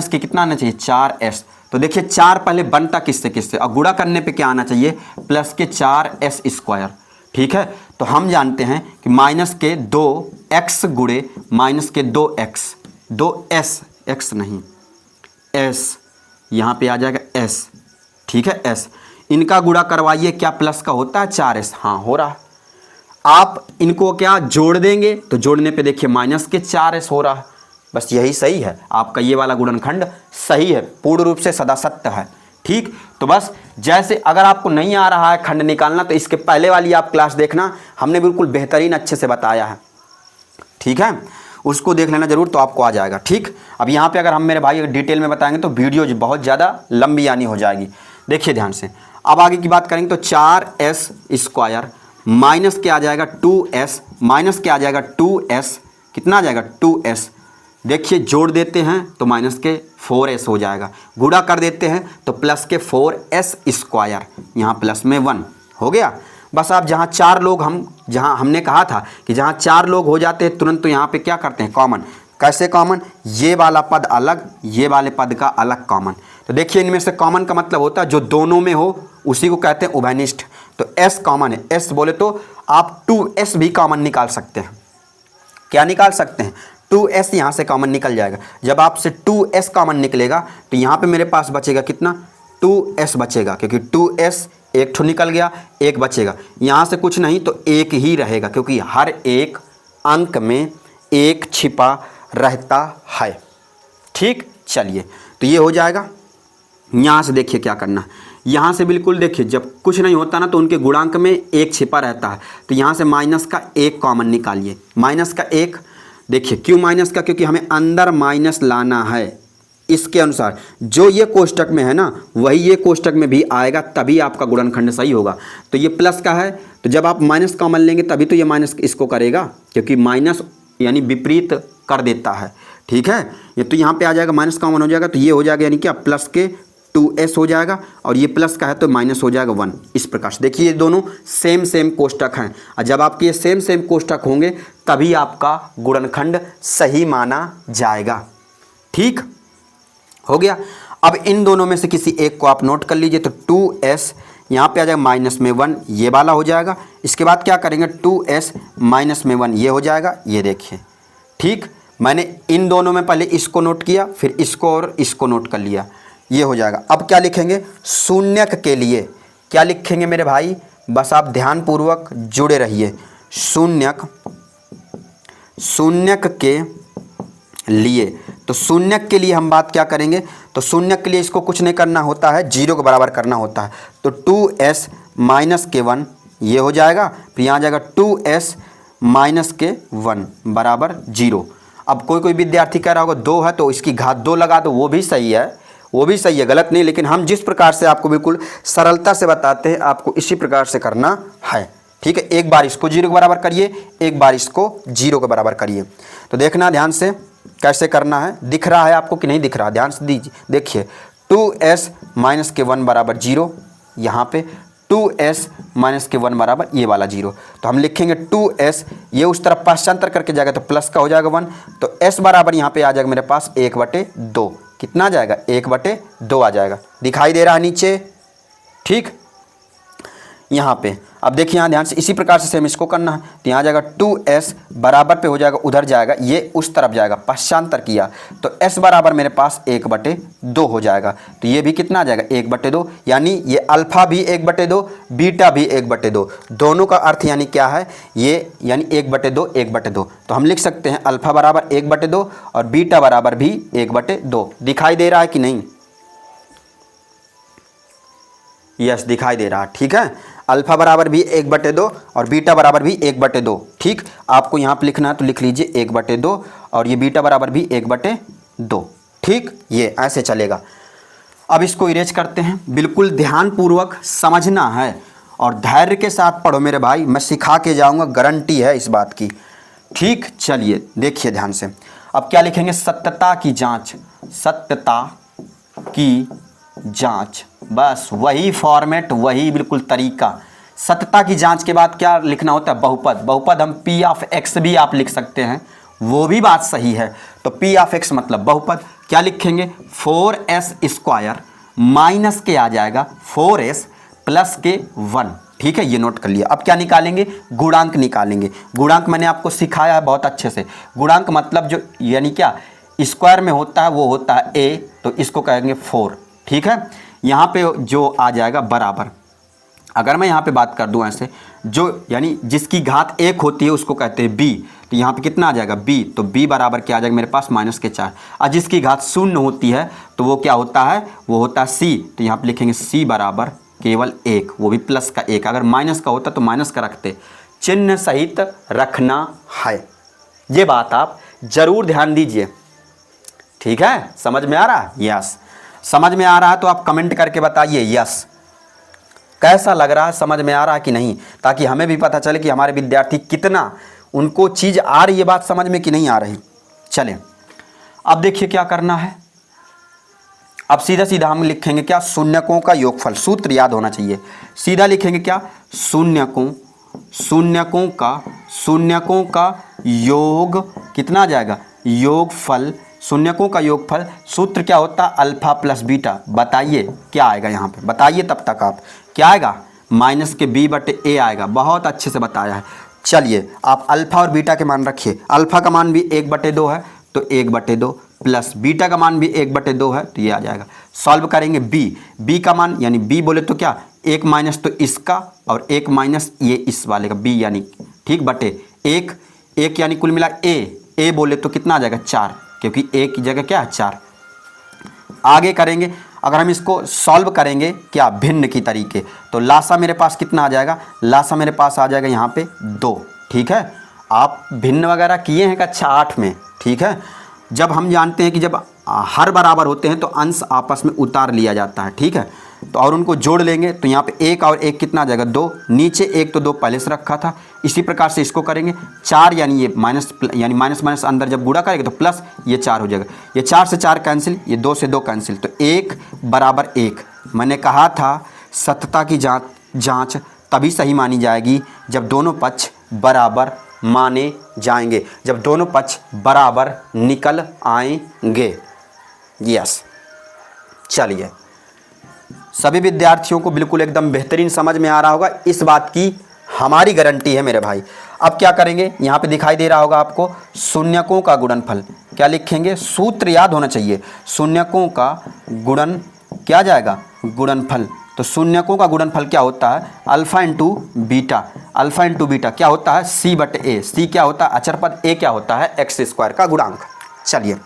के कितना आना चाहिए 4s। तो देखिए 4 पहले बनता किससे, और गुणा करने पे क्या आना चाहिए प्लस के 4s², ठीक है। तो हम जानते हैं कि -2x गुणे -2x, 2s, x नहीं s, यहाँ पे आ जाएगा एस, ठीक है एस। इनका गुणा करवाइए, क्या प्लस का होता है 4s, हाँ हो रहा है। आप इनको क्या जोड़ देंगे तो जोड़ने पे देखिए माइनस के 4s हो रहा है, बस यही सही है आपका, ये वाला गुणनखंड सही है, पूर्ण रूप से सदा सत्य है। ठीक, तो बस जैसे अगर आपको नहीं आ रहा है खंड निकालना तो इसके पहले वाली आप क्लास देखना, हमने बिल्कुल बेहतरीन अच्छे से बताया है, ठीक है, उसको देख लेना जरूर, तो आपको आ जाएगा। ठीक, अब यहाँ पे अगर हम मेरे भाई डिटेल में बताएंगे तो वीडियो बहुत ज़्यादा लंबी यानी हो जाएगी। देखिए ध्यान से, अब आगे की बात करेंगे तो 4s स्क्वायर माइनस क्या आ जाएगा 2s, माइनस क्या आ जाएगा 2s, कितना आ जाएगा 2s। देखिए जोड़ देते हैं तो माइनस के 4s हो जाएगा, गुणा कर देते हैं तो प्लस के 4s स्क्वायर, यहाँ प्लस में 1 हो गया। बस आप जहाँ 4 लोग जहाँ हमने कहा था कि जहाँ 4 लोग हो जाते हैं तुरंत, तो यहाँ पे क्या करते हैं कॉमन। कैसे कॉमन, ये वाला पद अलग, ये वाले पद का अलग कॉमन। तो देखिए इनमें से कॉमन का मतलब होता है जो दोनों में हो उसी को कहते हैं उभयनिष्ठ। तो s कॉमन है, s बोले तो आप 2s भी कॉमन निकाल सकते हैं। क्या निकाल सकते हैं, 2s यहाँ से कॉमन निकल जाएगा। जब आपसे 2s कॉमन निकलेगा तो यहाँ पे मेरे पास बचेगा कितना 2s बचेगा, क्योंकि 2s एक ठो निकल गया, एक बचेगा। यहाँ से कुछ नहीं तो एक ही रहेगा, क्योंकि हर एक अंक में एक छिपा रहता है। ठीक, चलिए तो ये हो जाएगा। यहाँ से देखिए क्या करना, यहाँ से बिल्कुल देखिए जब कुछ नहीं होता ना तो उनके गुणांक में एक छिपा रहता है, तो यहाँ से माइनस का 1 कॉमन निकालिए। माइनस का 1, देखिए क्यों माइनस का, क्योंकि हमें अंदर माइनस लाना है। इसके अनुसार जो ये कोष्टक में है ना वही ये कोष्टक में भी आएगा, तभी आपका गुणनखंड सही होगा। तो ये प्लस का है, तो जब आप माइनस कॉमन लेंगे तभी तो ये माइनस इसको करेगा, क्योंकि माइनस यानी विपरीत कर देता है। ठीक है, ये तो यहाँ पे आ जाएगा, माइनस कॉमन हो जाएगा तो ये हो जाएगा, यानी क्या प्लस के 2s हो जाएगा, और ये प्लस का है तो माइनस हो जाएगा 1। इस प्रकार से देखिए ये दोनों सेम कोष्टक हैं, और जब आपके ये सेम कोष्टक होंगे तभी आपका गुणनखंड सही माना जाएगा। ठीक हो गया। अब इन दोनों में से किसी एक को आप नोट कर लीजिए, तो 2s यहाँ पे आ जाएगा माइनस में 1, ये वाला हो जाएगा। इसके बाद क्या करेंगे 2s माइनस में 1 ये हो जाएगा, ये देखिए। ठीक, मैंने इन दोनों में पहले इसको नोट किया, फिर इसको और इसको नोट कर लिया, ये हो जाएगा। अब क्या लिखेंगे शून्यक के लिए, क्या लिखेंगे मेरे भाई, बस आप ध्यानपूर्वक जुड़े रहिए। शून्यक के लिए, तो शून्यक के लिए हम बात क्या करेंगे, तो शून्यक के लिए इसको कुछ नहीं करना होता है, 0 के बराबर करना होता है। तो 2s माइनस के 1 ये हो जाएगा, फिर यहाँ जाएगा 2s माइनस के 1 बराबर 0। अब कोई विद्यार्थी कह रहा होगा 2 है तो इसकी घात 2 लगा दो, वो भी सही है, वो भी सही है, गलत नहीं, लेकिन हम जिस प्रकार से आपको बिल्कुल सरलता से बताते हैं आपको इसी प्रकार से करना है। ठीक है, एक बार इसको 0 के बराबर करिए, एक बार इसको 0 के बराबर करिए। तो देखना ध्यान से कैसे करना है, दिख रहा है आपको कि नहीं दिख रहा, ध्यान से दीजिए। देखिए 2s माइनस के 1 बराबर 0, यहाँ पे 2s माइनस के 1 बराबर ये वाला 0। तो हम लिखेंगे 2s, ये उस तरफ पाश्चांतर करके जाएगा तो प्लस का हो जाएगा 1, तो s बराबर यहाँ पे आ जाएगा मेरे पास 1/2। कितना आ जाएगा 1/2 आ जाएगा, दिखाई दे रहा है नीचे। ठीक, यहाँ पे अब देखिए यहाँ ध्यान से इसी प्रकार से सेम इसको करना है, तो यहाँ जाएगा 2s बराबर पे हो जाएगा, उधर जाएगा, ये उस तरफ जाएगा, पाश्चांतर किया तो s बराबर मेरे पास 1/2 हो जाएगा। तो ये भी कितना आ जाएगा 1/2, यानी ये अल्फा भी 1/2 बीटा भी 1/2, दोनों का अर्थ यानी क्या है ये, यानी 1/2। तो हम लिख सकते हैं अल्फा बराबर 1/2 और बीटा बराबर भी 1/2। दिखाई दे रहा है कि नहीं, यस दिखाई दे रहा। ठीक है, अल्फा बराबर भी 1/2 और बीटा बराबर भी 1/2। ठीक, आपको यहाँ पे लिखना है तो लिख लीजिए 1/2 और ये बीटा बराबर भी 1/2। ठीक, ये ऐसे चलेगा। अब इसको इरेज करते हैं, बिल्कुल ध्यानपूर्वक समझना है और धैर्य के साथ पढ़ो मेरे भाई, मैं सिखा के जाऊँगा, गारंटी है इस बात की। ठीक, चलिए देखिए ध्यान से। अब क्या लिखेंगे, सत्यता की जाँच, सत्यता की जांच, बस वही फॉर्मेट, वही बिल्कुल तरीका। सत्यता की जांच के बाद क्या लिखना होता है, बहुपद हम p ऑफ x भी आप लिख सकते हैं, वो भी बात सही है। तो p ऑफ x मतलब बहुपद, क्या लिखेंगे 4s स्क्वायर माइनस के आ जाएगा 4s प्लस के 1। ठीक है, ये नोट कर लिया। अब क्या निकालेंगे, गुणांक निकालेंगे। गुणांक मैंने आपको सिखाया है बहुत अच्छे से। गुणांक मतलब जो यानी क्या स्क्वायर में होता है वो होता है a, तो इसको कहेंगे 4। ठीक है। यहाँ पे जो आ जाएगा बराबर, अगर मैं यहाँ पे बात कर दूँ ऐसे, जो यानी जिसकी घात 1 होती है उसको कहते हैं b, तो यहाँ पे कितना आ जाएगा b, तो b बराबर क्या आ जाएगा मेरे पास -4। और जिसकी घात 0 होती है तो वो क्या होता है, वो होता है c, तो यहाँ पे लिखेंगे c बराबर केवल 1, वो भी प्लस का 1। अगर माइनस का होता तो माइनस का रखते, चिन्ह सहित रखना है। ये बात आप जरूर ध्यान दीजिए, ठीक है। समझ में आ रहा है? यस। समझ में आ रहा है तो आप कमेंट करके बताइए यस। कैसा लग रहा है, समझ में आ रहा है कि नहीं, ताकि हमें भी पता चले कि हमारे विद्यार्थी कितना उनको चीज़ आ रही है बात समझ में कि नहीं आ रही। चलें अब देखिए क्या करना है। अब सीधा सीधा हम लिखेंगे क्या, शून्यकों का योगफल। सूत्र याद होना चाहिए। सीधा लिखेंगे क्या, शून्यकों का योग कितना आ जाएगा, योगफल। शून्यकों का योगफल सूत्र क्या होता है, अल्फा प्लस बीटा। बताइए क्या आएगा यहाँ पे, बताइए तब तक आप, क्या आएगा, माइनस के b बटे a आएगा। बहुत अच्छे से बताया है। चलिए आप अल्फा और बीटा के मान रखिए। अल्फा का मान भी 1/2 है तो 1/2 प्लस बीटा का मान भी 1/2 है तो ये आ जाएगा। सॉल्व करेंगे b का मान, यानी b बोले तो क्या, 1 माइनस तो इसका और 1 माइनस ये इस वाले का b, यानी ठीक बटे 1 यानी कुल मिला a बोले तो कितना आ जाएगा 4, क्योंकि a की जगह क्या है 4। आगे करेंगे, अगर हम इसको सॉल्व करेंगे क्या, भिन्न की तरीके, तो लासा मेरे पास कितना आ जाएगा, लासा मेरे पास आ जाएगा यहाँ पे 2। ठीक है, आप भिन्न वगैरह किए हैं कक्षा 8 में, ठीक है। जब हम जानते हैं कि जब हर बराबर होते हैं तो अंश आपस में उतार लिया जाता है, ठीक है। तो और उनको जोड़ लेंगे तो यहाँ पे 1 और 1 कितना आ जाएगा 2, नीचे 1 तो 2 पहले से रखा था। इसी प्रकार से इसको करेंगे 4, यानी ये माइनस, यानी माइनस माइनस अंदर जब गुणा करेंगे तो प्लस, ये 4 हो जाएगा। ये 4 से 4 कैंसिल, ये 2 से 2 कैंसिल, तो 1 बराबर 1। मैंने कहा था सत्यता की जाँच तभी सही मानी जाएगी जब दोनों पक्ष बराबर माने जाएंगे, जब दोनों पक्ष बराबर निकल आएंगे। यस, चलिए सभी विद्यार्थियों को बिल्कुल एकदम बेहतरीन समझ में आ रहा होगा, इस बात की हमारी गारंटी है मेरे भाई। अब क्या करेंगे, यहाँ पे दिखाई दे रहा होगा आपको शून्यकों का गुणनफल। क्या लिखेंगे, सूत्र याद होना चाहिए, शून्यकों का गुणन क्या जाएगा, गुणनफल। तो शून्यकों का गुणनफल क्या होता है, alpha into beta. Alpha into beta क्या होता है, सी बटे ए। सी क्या होता है अचर पद, ए क्या होता है एक्स स्क्वायर का गुणांक। चलिए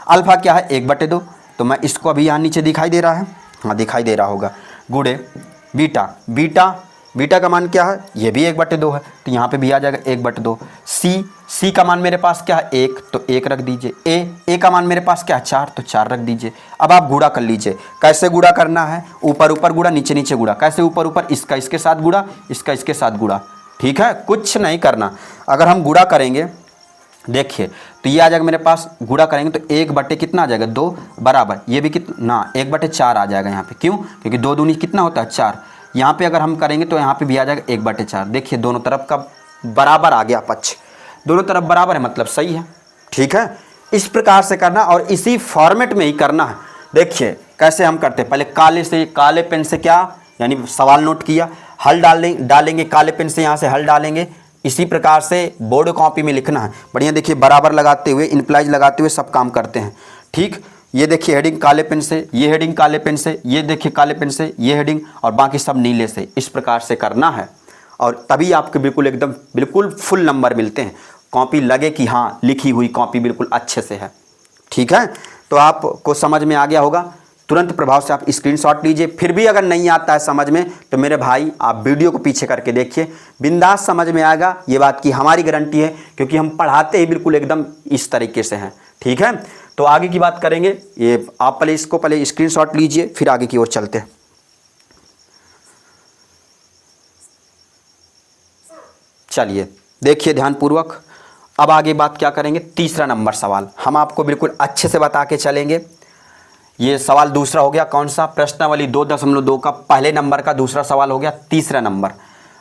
अल्फा क्या है 1/2, तो मैं इसको अभी यहाँ नीचे दिखाई दे रहा है, हाँ दिखाई दे रहा होगा, गुणे बीटा। बीटा का मान क्या है, ये भी 1/2 है, तो यहाँ पे भी आ जाएगा 1/2। सी का मान मेरे पास क्या है 1, तो 1 रख दीजिए। ए का मान मेरे पास क्या है 4, तो 4 रख दीजिए। अब आप गुणा कर लीजिए। कैसे गुणा करना है, ऊपर ऊपर गुणा, नीचे नीचे गुणा। कैसे ऊपर ऊपर, इसका इसके साथ गुणा, इसका इसके साथ गुणा, ठीक है, कुछ नहीं करना। अगर हम गुणा करेंगे देखिए तो ये आ जाएगा मेरे पास, गुणा करेंगे तो 1 बटे कितना आ जाएगा 2 बराबर, ये भी कितना 1/4 आ जाएगा यहाँ पे। क्यों, क्योंकि 2 दूनी कितना होता है 4। यहाँ पे अगर हम करेंगे तो यहाँ पे भी आ जाएगा 1/4। देखिए दोनों तरफ का बराबर आ गया पक्ष, दोनों तरफ बराबर है मतलब सही है, ठीक है। इस प्रकार से करना और इसी फॉर्मेट में ही करना है। देखिए कैसे हम करते हैं, पहले काले पेन से क्या, यानी सवाल नोट किया, हल डालेंगे काले पेन से, यहाँ से हल डालेंगे। इसी प्रकार से बोर्ड कॉपी में लिखना है बढ़िया। देखिए बराबर लगाते हुए, इम्प्लाइज लगाते हुए सब काम करते हैं, ठीक। ये देखिए हेडिंग काले पेन से, ये हेडिंग काले पेन से, ये देखिए काले पेन से, ये हेडिंग, और बाकी सब नीले से। इस प्रकार से करना है और तभी आपके बिल्कुल एकदम बिल्कुल फुल नंबर मिलते हैं। कॉपी लगे कि हाँ लिखी हुई कॉपी बिल्कुल अच्छे से है, ठीक है। तो आपको समझ में आ गया होगा, तुरंत प्रभाव से आप स्क्रीनशॉट लीजिए। फिर भी अगर नहीं आता है समझ में तो मेरे भाई आप वीडियो को पीछे करके देखिए, बिंदास समझ में आएगा, ये बात की हमारी गारंटी है, क्योंकि हम पढ़ाते ही बिल्कुल एकदम इस तरीके से हैं, ठीक है। तो आगे की बात करेंगे, ये आप पहले स्क्रीनशॉट लीजिए, फिर आगे की ओर चलते हैं। चलिए देखिए ध्यानपूर्वक, अब आगे बात क्या करेंगे, तीसरा नंबर सवाल हम आपको बिल्कुल अच्छे से बता के चलेंगे। ये सवाल दूसरा हो गया, कौन सा, प्रश्नावली 2.2 का पहले नंबर का दूसरा सवाल हो गया। तीसरा नंबर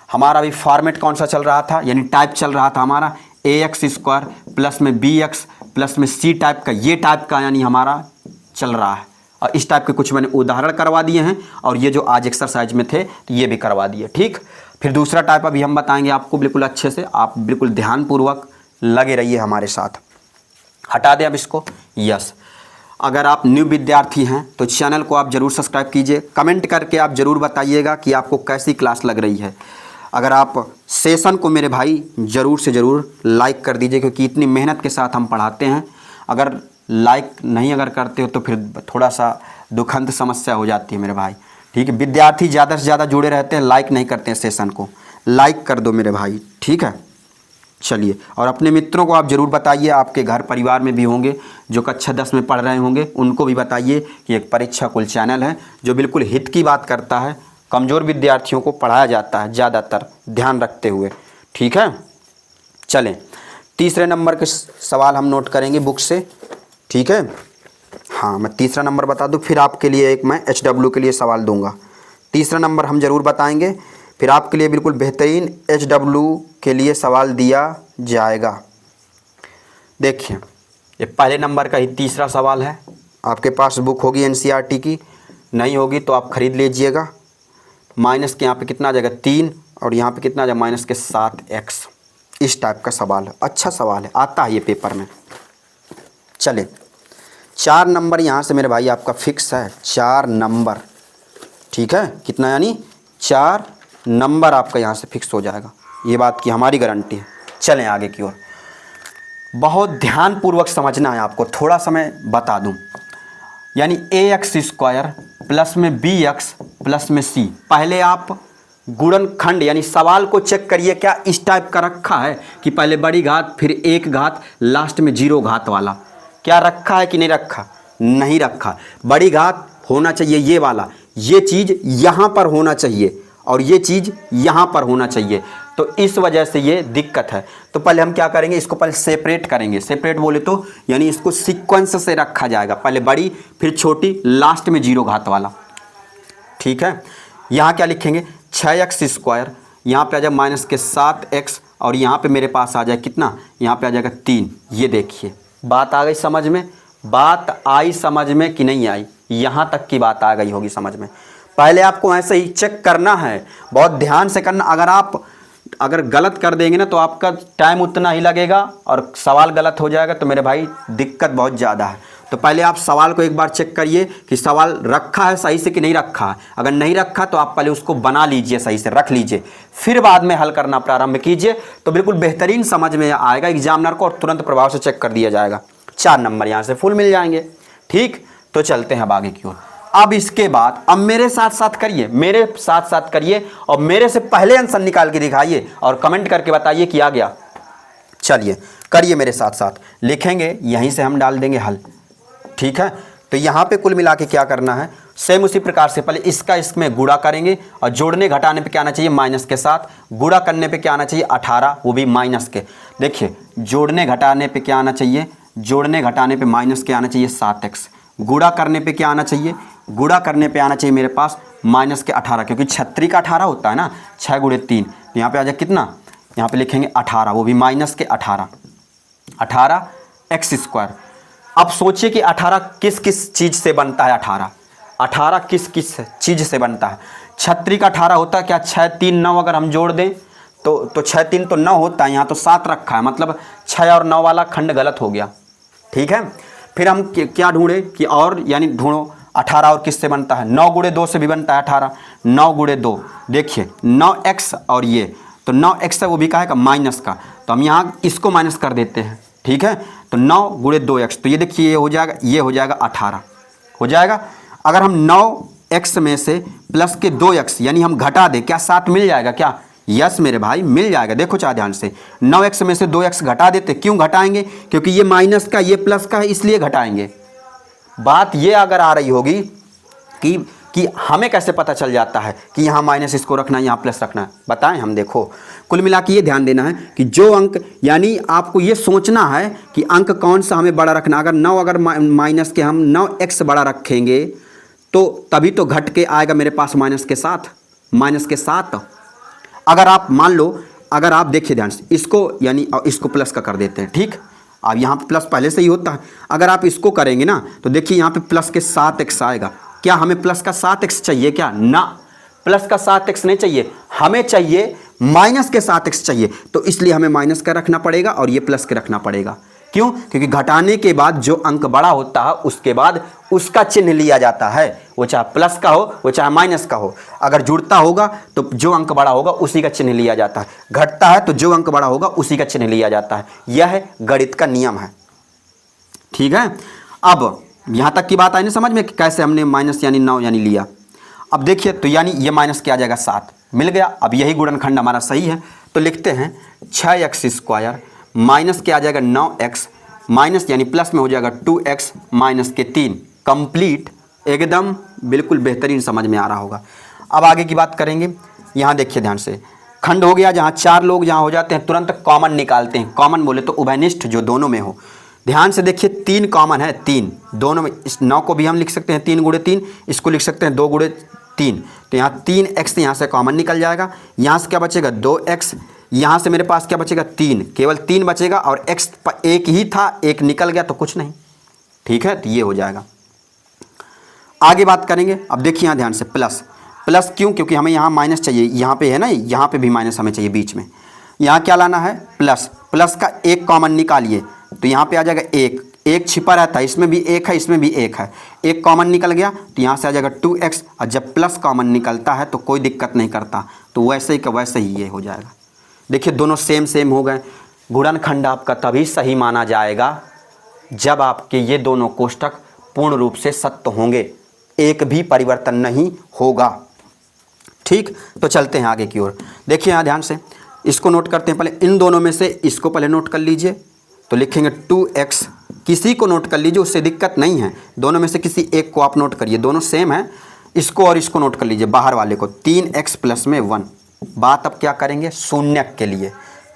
हमारा भी फॉर्मेट कौन सा चल रहा था, यानी टाइप चल रहा था हमारा ax² प्लस में bx प्लस में c टाइप का, ये टाइप का यानी हमारा चल रहा है। और इस टाइप के कुछ मैंने उदाहरण करवा दिए हैं, और ये जो आज एक्सरसाइज में थे तो ये भी करवा दिए, ठीक। फिर दूसरा टाइप अभी हम बताएंगे आपको बिल्कुल अच्छे से, आप बिल्कुल ध्यानपूर्वक लगे रहिए हमारे साथ। हटा दें अब इसको, यस। अगर आप न्यू विद्यार्थी हैं तो चैनल को आप ज़रूर सब्सक्राइब कीजिए। कमेंट करके आप ज़रूर बताइएगा कि आपको कैसी क्लास लग रही है। अगर आप सेशन को मेरे भाई ज़रूर से ज़रूर लाइक कर दीजिए, क्योंकि इतनी मेहनत के साथ हम पढ़ाते हैं। अगर लाइक नहीं अगर करते हो तो फिर थोड़ा सा दुखंत समस्या हो जाती है मेरे भाई। ठीक है, विद्यार्थी ज़्यादा से ज़्यादा जुड़े रहते हैं, लाइक नहीं करते हैं सेशन को। लाइक कर दो मेरे भाई, ठीक है। चलिए, और अपने मित्रों को आप ज़रूर बताइए, आपके घर परिवार में भी होंगे जो कक्षा 10 में पढ़ रहे होंगे, उनको भी बताइए कि एक परीक्षा कुल चैनल है जो बिल्कुल हित की बात करता है। कमज़ोर विद्यार्थियों को पढ़ाया जाता है ज़्यादातर ध्यान रखते हुए, ठीक है। चलें, तीसरे नंबर के सवाल हम नोट करेंगे बुक से, ठीक है। हाँ, मैं तीसरा नंबर बता दूँ, फिर आपके लिए एक मैं HW के लिए सवाल दूंगा। तीसरा नंबर हम ज़रूर बताएंगे, फिर आपके लिए बिल्कुल बेहतरीन HW के लिए सवाल दिया जाएगा। देखिए, ये पहले नंबर का ही तीसरा सवाल है। आपके पास बुक होगी NCERT की, नहीं होगी तो आप ख़रीद लीजिएगा। माइनस के यहाँ पे कितना आ जाएगा 3, और यहाँ पे कितना आ जाएगा माइनस के 7x। इस टाइप का सवाल है, अच्छा सवाल है, आता है ये पेपर में। चले, 4 नंबर यहाँ से मेरे भाई आपका फिक्स है, 4 नंबर, ठीक है। कितना, यानी 4 नंबर आपका यहाँ से फिक्स हो जाएगा, ये बात की हमारी गारंटी है। चलें आगे की ओर। बहुत ध्यानपूर्वक समझना है आपको, थोड़ा सा मैं बता दूं। यानी ax² प्लस में bx प्लस में c। पहले आप गुणनखंड यानी सवाल को चेक करिए, क्या इस टाइप का रखा है कि पहले बड़ी घात फिर 1 घात लास्ट में 0 घात वाला, क्या रखा है कि नहीं रखा? नहीं रखा। बड़ी घात होना चाहिए ये वाला, ये चीज़ यहाँ पर होना चाहिए और ये चीज़ यहाँ पर होना चाहिए, तो इस वजह से ये दिक्कत है। तो पहले हम क्या करेंगे, इसको पहले सेपरेट करेंगे। सेपरेट बोले तो यानी इसको सीक्वेंस से रखा जाएगा, पहले बड़ी फिर छोटी लास्ट में 0 घात वाला, ठीक है। यहाँ क्या लिखेंगे 6x², यहाँ पे आ जाए माइनस के 7x, और यहाँ पे मेरे पास आ जाए कितना, यहाँ पे आ जाएगा 3। ये देखिए, बात आ गई समझ में? बात आई समझ में कि नहीं आई? यहाँ तक की बात आ गई होगी समझ में। पहले आपको ऐसे ही चेक करना है, बहुत ध्यान से करना। अगर गलत कर देंगे ना तो आपका टाइम उतना ही लगेगा और सवाल गलत हो जाएगा, तो मेरे भाई दिक्कत बहुत ज़्यादा है। तो पहले आप सवाल को एक बार चेक करिए कि सवाल रखा है सही से कि नहीं रखा है। अगर नहीं रखा तो आप पहले उसको बना लीजिए, सही से रख लीजिए, फिर बाद में हल करना प्रारंभ कीजिए, तो बिल्कुल बेहतरीन समझ में आएगा एग्जामिनर को और तुरंत प्रभाव से चेक कर दिया जाएगा। 4 नंबर यहाँ से फुल मिल जाएंगे, ठीक। तो चलते हैं अब आगे की ओर। अब इसके बाद अब मेरे साथ साथ करिए, मेरे साथ साथ करिए और मेरे से पहले आंसर निकाल के दिखाइए और कमेंट करके बताइए कि आ गया। चलिए करिए मेरे साथ साथ, लिखेंगे यहीं से हम डाल देंगे हल, ठीक है। तो यहाँ पे कुल मिला के क्या करना है, सेम उसी प्रकार से पहले इसका इसमें गुणा करेंगे और जोड़ने घटाने पे क्या आना चाहिए माइनस के 7, गुणा करने पे क्या आना चाहिए 18, वो भी माइनस के। देखिए जोड़ने घटाने पे क्या आना चाहिए, जोड़ने घटाने पे माइनस के आना चाहिए 7x, गुणा करने पे क्या आना चाहिए, गुणा करने पे आना चाहिए मेरे पास माइनस के 18, क्योंकि 36 का 18 होता है ना, 6 × 3, तो यहाँ पे आ जाए कितना, यहाँ पे लिखेंगे 18, वो भी माइनस के 18, 18x²। अब सोचिए कि 18 किस किस चीज़ से बनता है, 18 किस किस चीज़ से बनता है। 36 का 18 होता है क्या, 6 3 9 अगर हम जोड़ दें तो 6 3 तो 9 होता है, यहाँ तो 7 रखा है, मतलब 6 और 9 वाला खंड गलत हो गया, ठीक है। फिर हम क्या ढूंढे कि और यानी ढूंढो 18 और किससे बनता है, 9 × 2 से भी बनता है 18, 9 × 2, देखिए 9x और ये, तो 9x है वो भी का है माइनस का, तो हम यहाँ इसको माइनस कर देते हैं, ठीक है। तो 9 × 2x, तो ये देखिए ये हो जाएगा 18 हो जाएगा। अगर हम 9x में से प्लस के 2x यानी हम घटा दें, क्या 7 मिल जाएगा क्या? यस मेरे भाई मिल जाएगा। देखो चाहे ध्यान से, 9x में से 2x घटा देते, क्यों घटाएंगे, क्योंकि ये माइनस का ये प्लस का है इसलिए घटाएंगे। बात ये अगर आ रही होगी कि हमें कैसे पता चल जाता है कि यहाँ माइनस इसको रखना है यहाँ प्लस रखना है, बताएं हम। देखो कुल मिला के ये ध्यान देना है कि जो अंक, यानी आपको ये सोचना है कि अंक कौन सा हमें बड़ा रखना। अगर 9 अगर माइनस के हम 9x बड़ा रखेंगे तो तभी तो घट के आएगा मेरे पास माइनस के 7। अगर आप मान लो, अगर आप देखिए ध्यान से इसको, यानी इसको प्लस का कर देते हैं, ठीक। अब यहाँ पे प्लस पहले से ही होता है, अगर आप इसको करेंगे ना तो देखिए यहाँ पे प्लस के 7x आएगा। क्या हमें प्लस का 7x चाहिए क्या? ना, प्लस का 7x नहीं चाहिए, हमें चाहिए माइनस के 7x चाहिए, तो इसलिए हमें माइनस का रखना पड़ेगा और ये प्लस के रखना पड़ेगा। क्यों? क्योंकि घटाने के बाद जो अंक बड़ा होता है उसके बाद उसका चिन्ह लिया जाता है, वो चाहे प्लस का हो वो चाहे माइनस का हो। अगर जुड़ता होगा तो जो अंक बड़ा होगा उसी का चिन्ह लिया जाता है, घटता है तो जो अंक बड़ा होगा उसी का चिन्ह लिया जाता है। यह गणित का नियम है, ठीक है। अब यहां तक की बात आई ना समझ में कि कैसे हमने माइनस यानी 9 यानी लिया। अब देखिए तो यानी ये माइनस क्या आ जाएगा 7 मिल गया। अब यही गुणनखंड हमारा सही है तो लिखते हैं 6x² माइनस क्या आ जाएगा 9x माइनस यानी प्लस में हो जाएगा 2x माइनस के 3। कंप्लीट, एकदम बिल्कुल बेहतरीन समझ में आ रहा होगा। अब आगे की बात करेंगे। यहाँ देखिए ध्यान से, खंड हो गया जहाँ 4 लोग जहाँ हो जाते हैं तुरंत कॉमन निकालते हैं। कॉमन बोले तो उभयनिष्ठ जो दोनों में हो। ध्यान से देखिए 3 कॉमन है, 3 दोनों में। इस 9 को भी हम लिख सकते हैं 3 गुणे 3, इसको लिख सकते हैं 2 गुणे 3। तो यहाँ 3x यहाँ से कॉमन निकल जाएगा। यहाँ से क्या बचेगा 2x, यहाँ से मेरे पास क्या बचेगा 3, केवल 3 बचेगा और x एक ही था, एक निकल गया तो कुछ नहीं, ठीक है। तो ये हो जाएगा। आगे बात करेंगे। अब देखिए यहाँ ध्यान से प्लस, प्लस क्यों? क्योंकि हमें यहाँ माइनस चाहिए, यहाँ पे है ना, यहाँ पे भी माइनस हमें चाहिए बीच में। यहाँ क्या लाना है प्लस, प्लस का एक कॉमन निकालिए तो यहाँ पे आ जाएगा 1, 1 छिपा रहता है, इसमें भी 1 है इसमें भी 1 है, एक कॉमन निकल गया तो यहाँ से आ जाएगा 2x। और जब प्लस कॉमन निकलता है तो कोई दिक्कत नहीं करता, तो वैसे ही का वैसे ही ये हो जाएगा। देखिए दोनों सेम सेम हो गए। गुणनखंड आपका तभी सही माना जाएगा जब आपके ये दोनों कोष्ठक पूर्ण रूप से सत्य होंगे, एक भी परिवर्तन नहीं होगा, ठीक। तो चलते हैं आगे की ओर। देखिए यहाँ ध्यान से इसको नोट करते हैं। पहले इन दोनों में से इसको पहले नोट कर लीजिए तो लिखेंगे 2x। किसी को नोट कर लीजिए, उससे दिक्कत नहीं है, दोनों में से किसी एक को आप नोट करिए, दोनों सेम है। इसको और इसको नोट कर लीजिए, बाहर वाले को 3x प्लस में 1। बात अब क्या करेंगे शून्यक के लिए,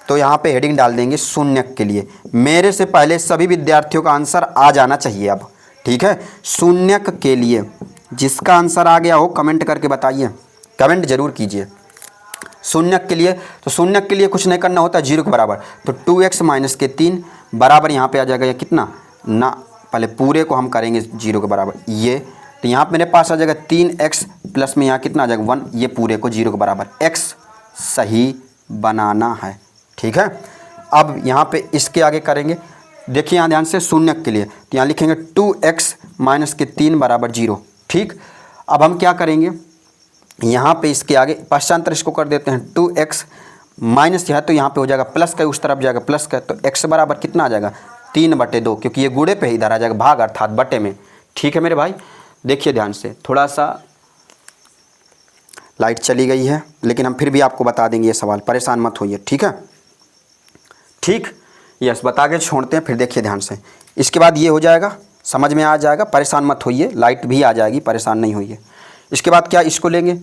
तो यहाँ पे हेडिंग डाल देंगे शून्यक के लिए। मेरे से पहले सभी विद्यार्थियों का आंसर आ जाना चाहिए अब, ठीक है। शून्यक के लिए जिसका आंसर आ गया हो कमेंट करके बताइए, कमेंट जरूर कीजिए। शून्यक के लिए, तो शून्यक के लिए कुछ नहीं करना होता, 0 के बराबर। तो 2x माइनस के 3 बराबर यहाँ पे आ जाएगा या कितना ना, पहले पूरे को हम करेंगे 0 के बराबर ये, तो यहाँ पे मेरे पास आ जाएगा 3x प्लस में यहाँ कितना आ जाएगा 1, ये पूरे को 0 के बराबर x सही बनाना है, ठीक है। अब यहाँ पे इसके आगे करेंगे। देखिए यहाँ ध्यान से शून्यक के लिए, तो यहाँ लिखेंगे 2x माइनस के 3 बराबर 0, ठीक। अब हम क्या करेंगे, यहाँ पे इसके आगे पश्चांतर इसको कर देते हैं 2x माइनस है तो यहाँ पे हो जाएगा प्लस का, उस तरफ जाएगा प्लस का, तो x बराबर कितना आ जाएगा 3/2, क्योंकि ये गुणे पे इधर आ जाएगा भाग अर्थात बटे में, ठीक है मेरे भाई। देखिए ध्यान से, थोड़ा सा लाइट चली गई है लेकिन हम फिर भी आपको बता देंगे ये सवाल, परेशान मत होइए, ठीक है। ठीक, यस बता के छोड़ते हैं। फिर देखिए ध्यान से, इसके बाद ये हो जाएगा, समझ में आ जाएगा, परेशान मत होइए, लाइट भी आ जाएगी, परेशान नहीं होइए। इसके बाद क्या, इसको लेंगे,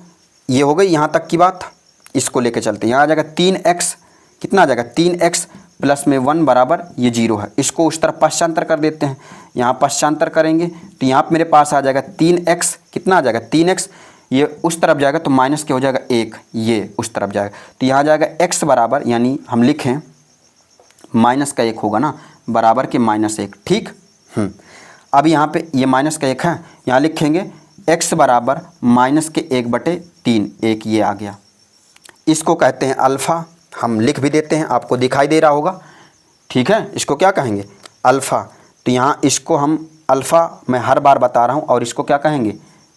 ये हो गई यहाँ तक की बात। इसको लेके चलते हैं, यहाँ आ जाएगा 3x, कितना आ जाएगा 3x प्लस में 1 बराबर ये 0 है। इसको उस तरफ पश्चांतर कर देते हैं, यहाँ पश्चांतर करेंगे तो यहाँ पर मेरे पास आ जाएगा 3x, कितना आ जाएगा 3x, ये उस तरफ जाएगा तो माइनस क्या हो जाएगा 1, ये उस तरफ जाएगा तो यहाँ जाएगा x बराबर, यानी हम लिखें माइनस का 1 होगा ना, बराबर के -1, ठीक। अब यहाँ पे ये माइनस का 1 है, यहाँ लिखेंगे x बराबर माइनस के 1/3, 1 ये आ गया। इसको कहते हैं अल्फ़ा, हम लिख भी देते हैं, आपको दिखाई दे रहा होगा, ठीक है। इसको क्या कहेंगे अल्फ़ा, तो यहाँ इसको हम अल्फ़ा मैं हर बार बता रहा हूँ, और इसको क्या कहेंगे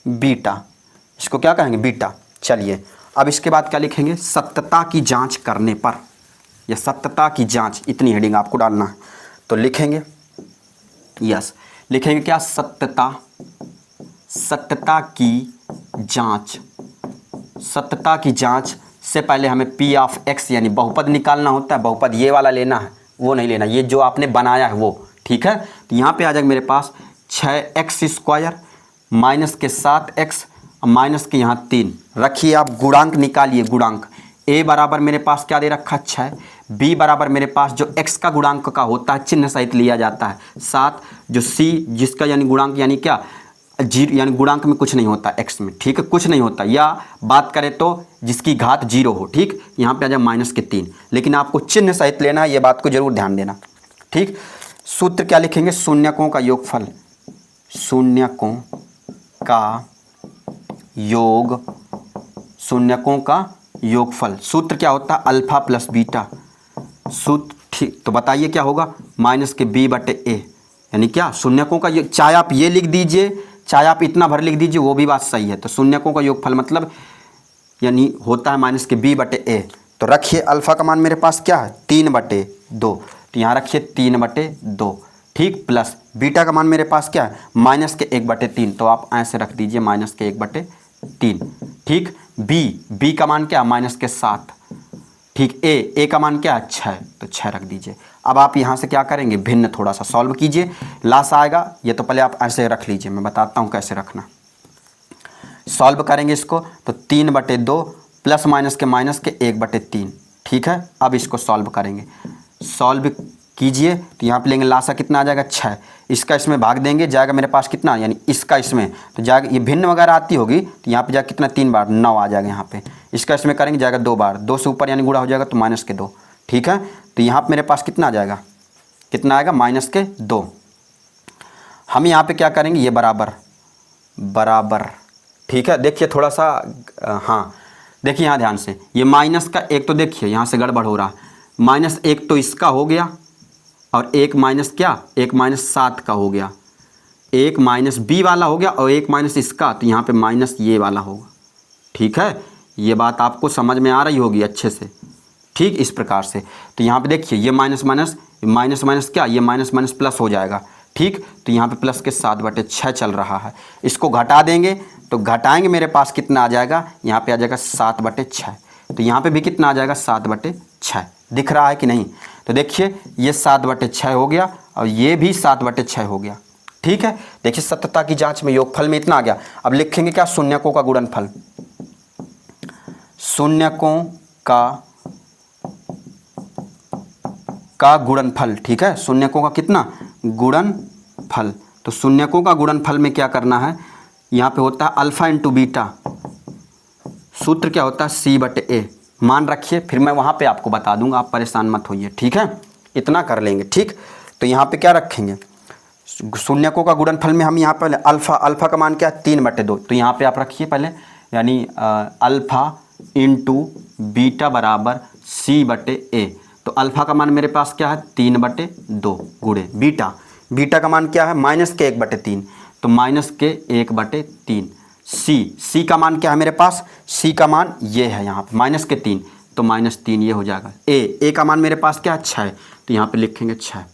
बीटा, इसको क्या कहेंगे बीटा। चलिए अब इसके बाद क्या लिखेंगे, सत्यता की जांच करने पर, या सत्यता की जांच, इतनी हेडिंग आपको डालना है। तो लिखेंगे यस, लिखेंगे क्या, सत्यता, सत्यता की जांच। सत्यता की जांच से पहले हमें p ऑफ x यानी बहुपद निकालना होता है। बहुपद ये वाला लेना है, वो नहीं लेना, ये जो आपने बनाया है वो, ठीक है। तो यहाँ पे आ जाएगा मेरे पास 6x² माइनस के 7x माइनस के यहाँ 3 रखिए। आप गुणांक निकालिए, गुणांक a बराबर मेरे पास क्या दे रखा 6, b बराबर मेरे पास जो x का गुणांक का होता है चिन्ह सहित लिया जाता है 7, जो c जिसका यानी गुणांक यानी क्या 0, यानी गुणांक में कुछ नहीं होता x में, ठीक है, कुछ नहीं होता, या बात करें तो जिसकी घात 0 हो, ठीक। यहाँ पे आ जाए माइनस के 3, लेकिन आपको चिन्ह सहित लेना है, ये बात को जरूर ध्यान देना, ठीक। सूत्र क्या लिखेंगे, शून्यकों का योगफल, शून्यकों का योग, शून्यकों का योगफल। सूत्र क्या होता है अल्फा प्लस बीटा, सूत्र ठीक, तो बताइए क्या होगा, माइनस के बी बटे ए, यानी क्या शून्यकों का, ये चाहे आप ये लिख दीजिए चाहे आप इतना भर लिख दीजिए, वो भी बात सही है। तो शून्यकों का योगफल मतलब यानी होता है माइनस के बी बटे ए। तो रखिए अल्फ़ा का मान मेरे पास क्या है 3/2, तो यहाँ रखिए 3/2, ठीक, प्लस बीटा का मान मेरे पास क्या है माइनस के 1/3, तो आप ऐसे रख दीजिए माइनस के 1/3, ठीक। बी का मान क्या है माइनस के 7, ठीक। ए का मान क्या है 6, तो 6 रख दीजिए। अब आप यहाँ से क्या करेंगे, भिन्न थोड़ा सा सॉल्व कीजिए, लास आएगा। ये तो पहले आप ऐसे रख लीजिए, मैं बताता हूँ कैसे रखना। सॉल्व करेंगे इसको तो 3/2 प्लस माइनस के 1/3, ठीक है। अब इसको सॉल्व करेंगे, सॉल्व कीजिए तो यहाँ पे लेंगे लासा कितना आ जाएगा 6, इसका इसमें भाग देंगे जाएगा मेरे पास कितना, यानी इसका इसमें तो जाएगा, ये भिन्न वगैरह आती होगी तो यहाँ पे जाएगा कितना 3 बार 9 आ जाएगा यहाँ पे, इसका इसमें करेंगे जाएगा 2 बार, 2 से ऊपर यानी गुणा हो जाएगा तो माइनस के 2, ठीक है। तो यहाँ पे मेरे पास कितना आ जाएगा, कितना आएगा माइनस के 2। हम यहाँ पे क्या करेंगे, ये बराबर, ठीक है। देखिए थोड़ा सा, हाँ देखिए यहाँ ध्यान से, ये माइनस का एक तो देखिए यहाँ से गड़बड़ हो रहा है, माइनस एक तो इसका हो गया और एक माइनस क्या, एक माइनस 7 का हो गया, एक माइनस बी वाला हो गया और एक माइनस इसका, तो यहाँ पे माइनस ये वाला होगा, ठीक है। ये बात आपको समझ में आ रही होगी अच्छे से, ठीक। इस प्रकार से तो यहाँ पे देखिए ये माइनस माइनस क्या, ये माइनस माइनस प्लस हो जाएगा, ठीक। तो यहाँ पे प्लस के 7/6 चल रहा है, इसको घटा देंगे तो घटाएंगे मेरे पास कितना आ जाएगा, यहाँ पे आ जाएगा 7/6, तो यहाँ पे भी कितना आ जाएगा 7/6, दिख रहा है कि नहीं। तो देखिए ये 7/6 हो गया और ये भी 7/6 हो गया, ठीक है। देखिए सत्यता की जांच में योगफल में इतना आ गया। अब लिखेंगे क्या, शून्यकों का गुणनफल, शून्यकों का गुणनफल, ठीक है। शून्यकों का कितना गुणनफल, तो शून्यकों का गुणनफल में क्या करना है, यहाँ पे होता है अल्फा इंटू बीटा, सूत्र क्या होता है C/A, मान रखिए, फिर मैं वहाँ पे आपको बता दूंगा, आप परेशान मत होइए, ठीक है। इतना कर लेंगे, ठीक। तो यहाँ पे क्या रखेंगे, शून्यकों का गुणनफल में हम यहाँ पहले अल्फा का मान क्या है 3/2, तो यहाँ पे आप रखिए पहले, यानी अल्फा इंटू बीटा बराबर C/A। तो अल्फा का मान मेरे पास क्या है 3/2 गुणे बीटा का मान क्या है माइनस के 1/3, तो माइनस के 1/3। सी का मान क्या है मेरे पास, सी का मान ये है यहाँ पे माइनस के 3, तो -3 ये हो जाएगा। ए का मान मेरे पास क्या है 6, तो यहाँ पे लिखेंगे 6।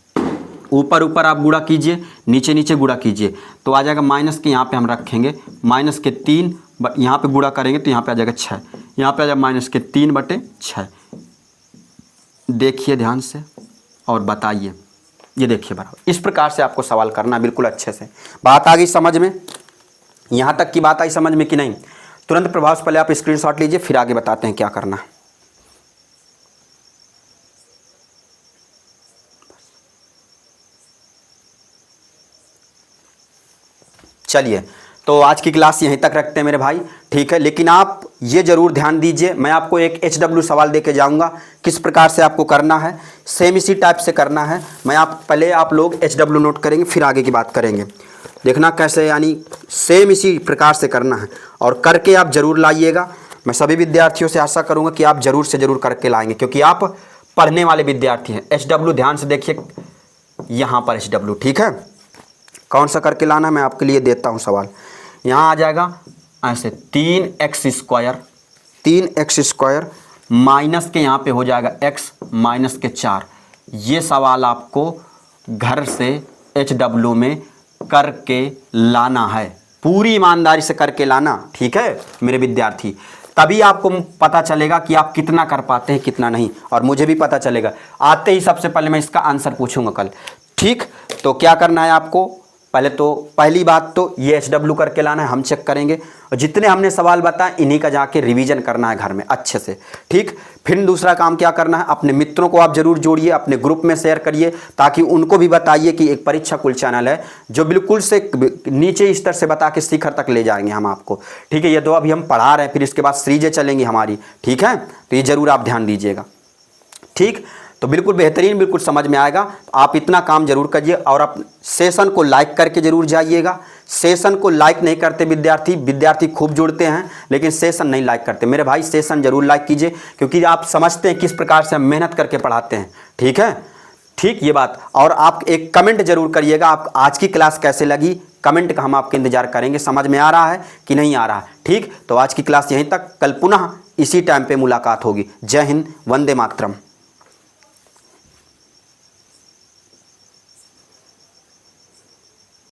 ऊपर आप गुणा कीजिए, नीचे गुणा कीजिए, तो आ जाएगा माइनस के, यहाँ पे हम रखेंगे माइनस के 3, यहाँ पे गुणा करेंगे तो यहाँ पे आ जाएगा 6, यहाँ पे आ जाएगा माइनस के 3/6। देखिए ध्यान से और बताइए, ये देखिए बराबर। इस प्रकार से आपको सवाल करना बिल्कुल अच्छे से। बात आ गई समझ में, यहाँ तक की बात आई समझ में कि नहीं। तुरंत प्रभाव से पहले आप स्क्रीनशॉट लीजिए, फिर आगे बताते हैं क्या करना है। चलिए, तो आज की क्लास यहीं तक रखते हैं मेरे भाई, ठीक है। लेकिन आप ये जरूर ध्यान दीजिए, मैं आपको एक HW सवाल देके जाऊंगा, किस प्रकार से आपको करना है, सेम इसी टाइप से करना है। पहले आप लोग HW नोट करेंगे, फिर आगे की बात करेंगे। देखना कैसे, यानी सेम इसी प्रकार से करना है और करके आप ज़रूर लाइएगा। मैं सभी विद्यार्थियों से आशा करूँगा कि आप ज़रूर से ज़रूर करके लाएंगे, क्योंकि आप पढ़ने वाले विद्यार्थी हैं। HW ध्यान से देखिए, यहाँ पर HW, ठीक है। कौन सा करके लाना है मैं आपके लिए देता हूँ सवाल। यहाँ आ जाएगा ऐसे 3x² माइनस के यहाँ पे हो जाएगा x माइनस के 4। ये सवाल आपको घर से HW में करके लाना है, पूरी ईमानदारी से करके लाना, ठीक है मेरे विद्यार्थी। तभी आपको पता चलेगा कि आप कितना कर पाते हैं कितना नहीं, और मुझे भी पता चलेगा। आते ही सबसे पहले मैं इसका आंसर पूछूंगा कल, ठीक। तो क्या करना है आपको, पहली बात तो ये HW करके लाना है, हम चेक करेंगे, और जितने हमने सवाल बताए इन्हीं का जाके रिवीजन करना है घर में अच्छे से, ठीक। फिर दूसरा काम क्या करना है, अपने मित्रों को आप जरूर जोड़िए, अपने ग्रुप में शेयर करिए, ताकि उनको भी बताइए कि एक परीक्षा कुल चैनल है जो बिल्कुल से नीचे स्तर से बता के शिखर तक ले जाएंगे हम आपको, ठीक है। ये तो अभी हम पढ़ा रहे हैं, फिर इसके बाद सीरीजें चलेंगी हमारी, ठीक है। तो ये जरूर आप ध्यान दीजिएगा, ठीक। तो बिल्कुल बेहतरीन, बिल्कुल समझ में आएगा। आप इतना काम जरूर करिए और आप सेशन को लाइक करके जरूर जाइएगा। सेशन को लाइक नहीं करते विद्यार्थी खूब जुड़ते हैं लेकिन सेशन नहीं लाइक करते। मेरे भाई सेशन जरूर लाइक कीजिए, क्योंकि आप समझते हैं किस प्रकार से हम मेहनत करके पढ़ाते हैं। ठीक है, ठीक ये बात। और आप एक कमेंट जरूर करिएगा, आप आज की क्लास कैसे लगी, कमेंट का हम आपके इंतजार करेंगे, समझ में आ रहा है कि नहीं आ रहा है। ठीक, तो आज की क्लास यहीं तक, कल पुनः इसी टाइम पे मुलाकात होगी। जय हिंद, वंदे मातरम।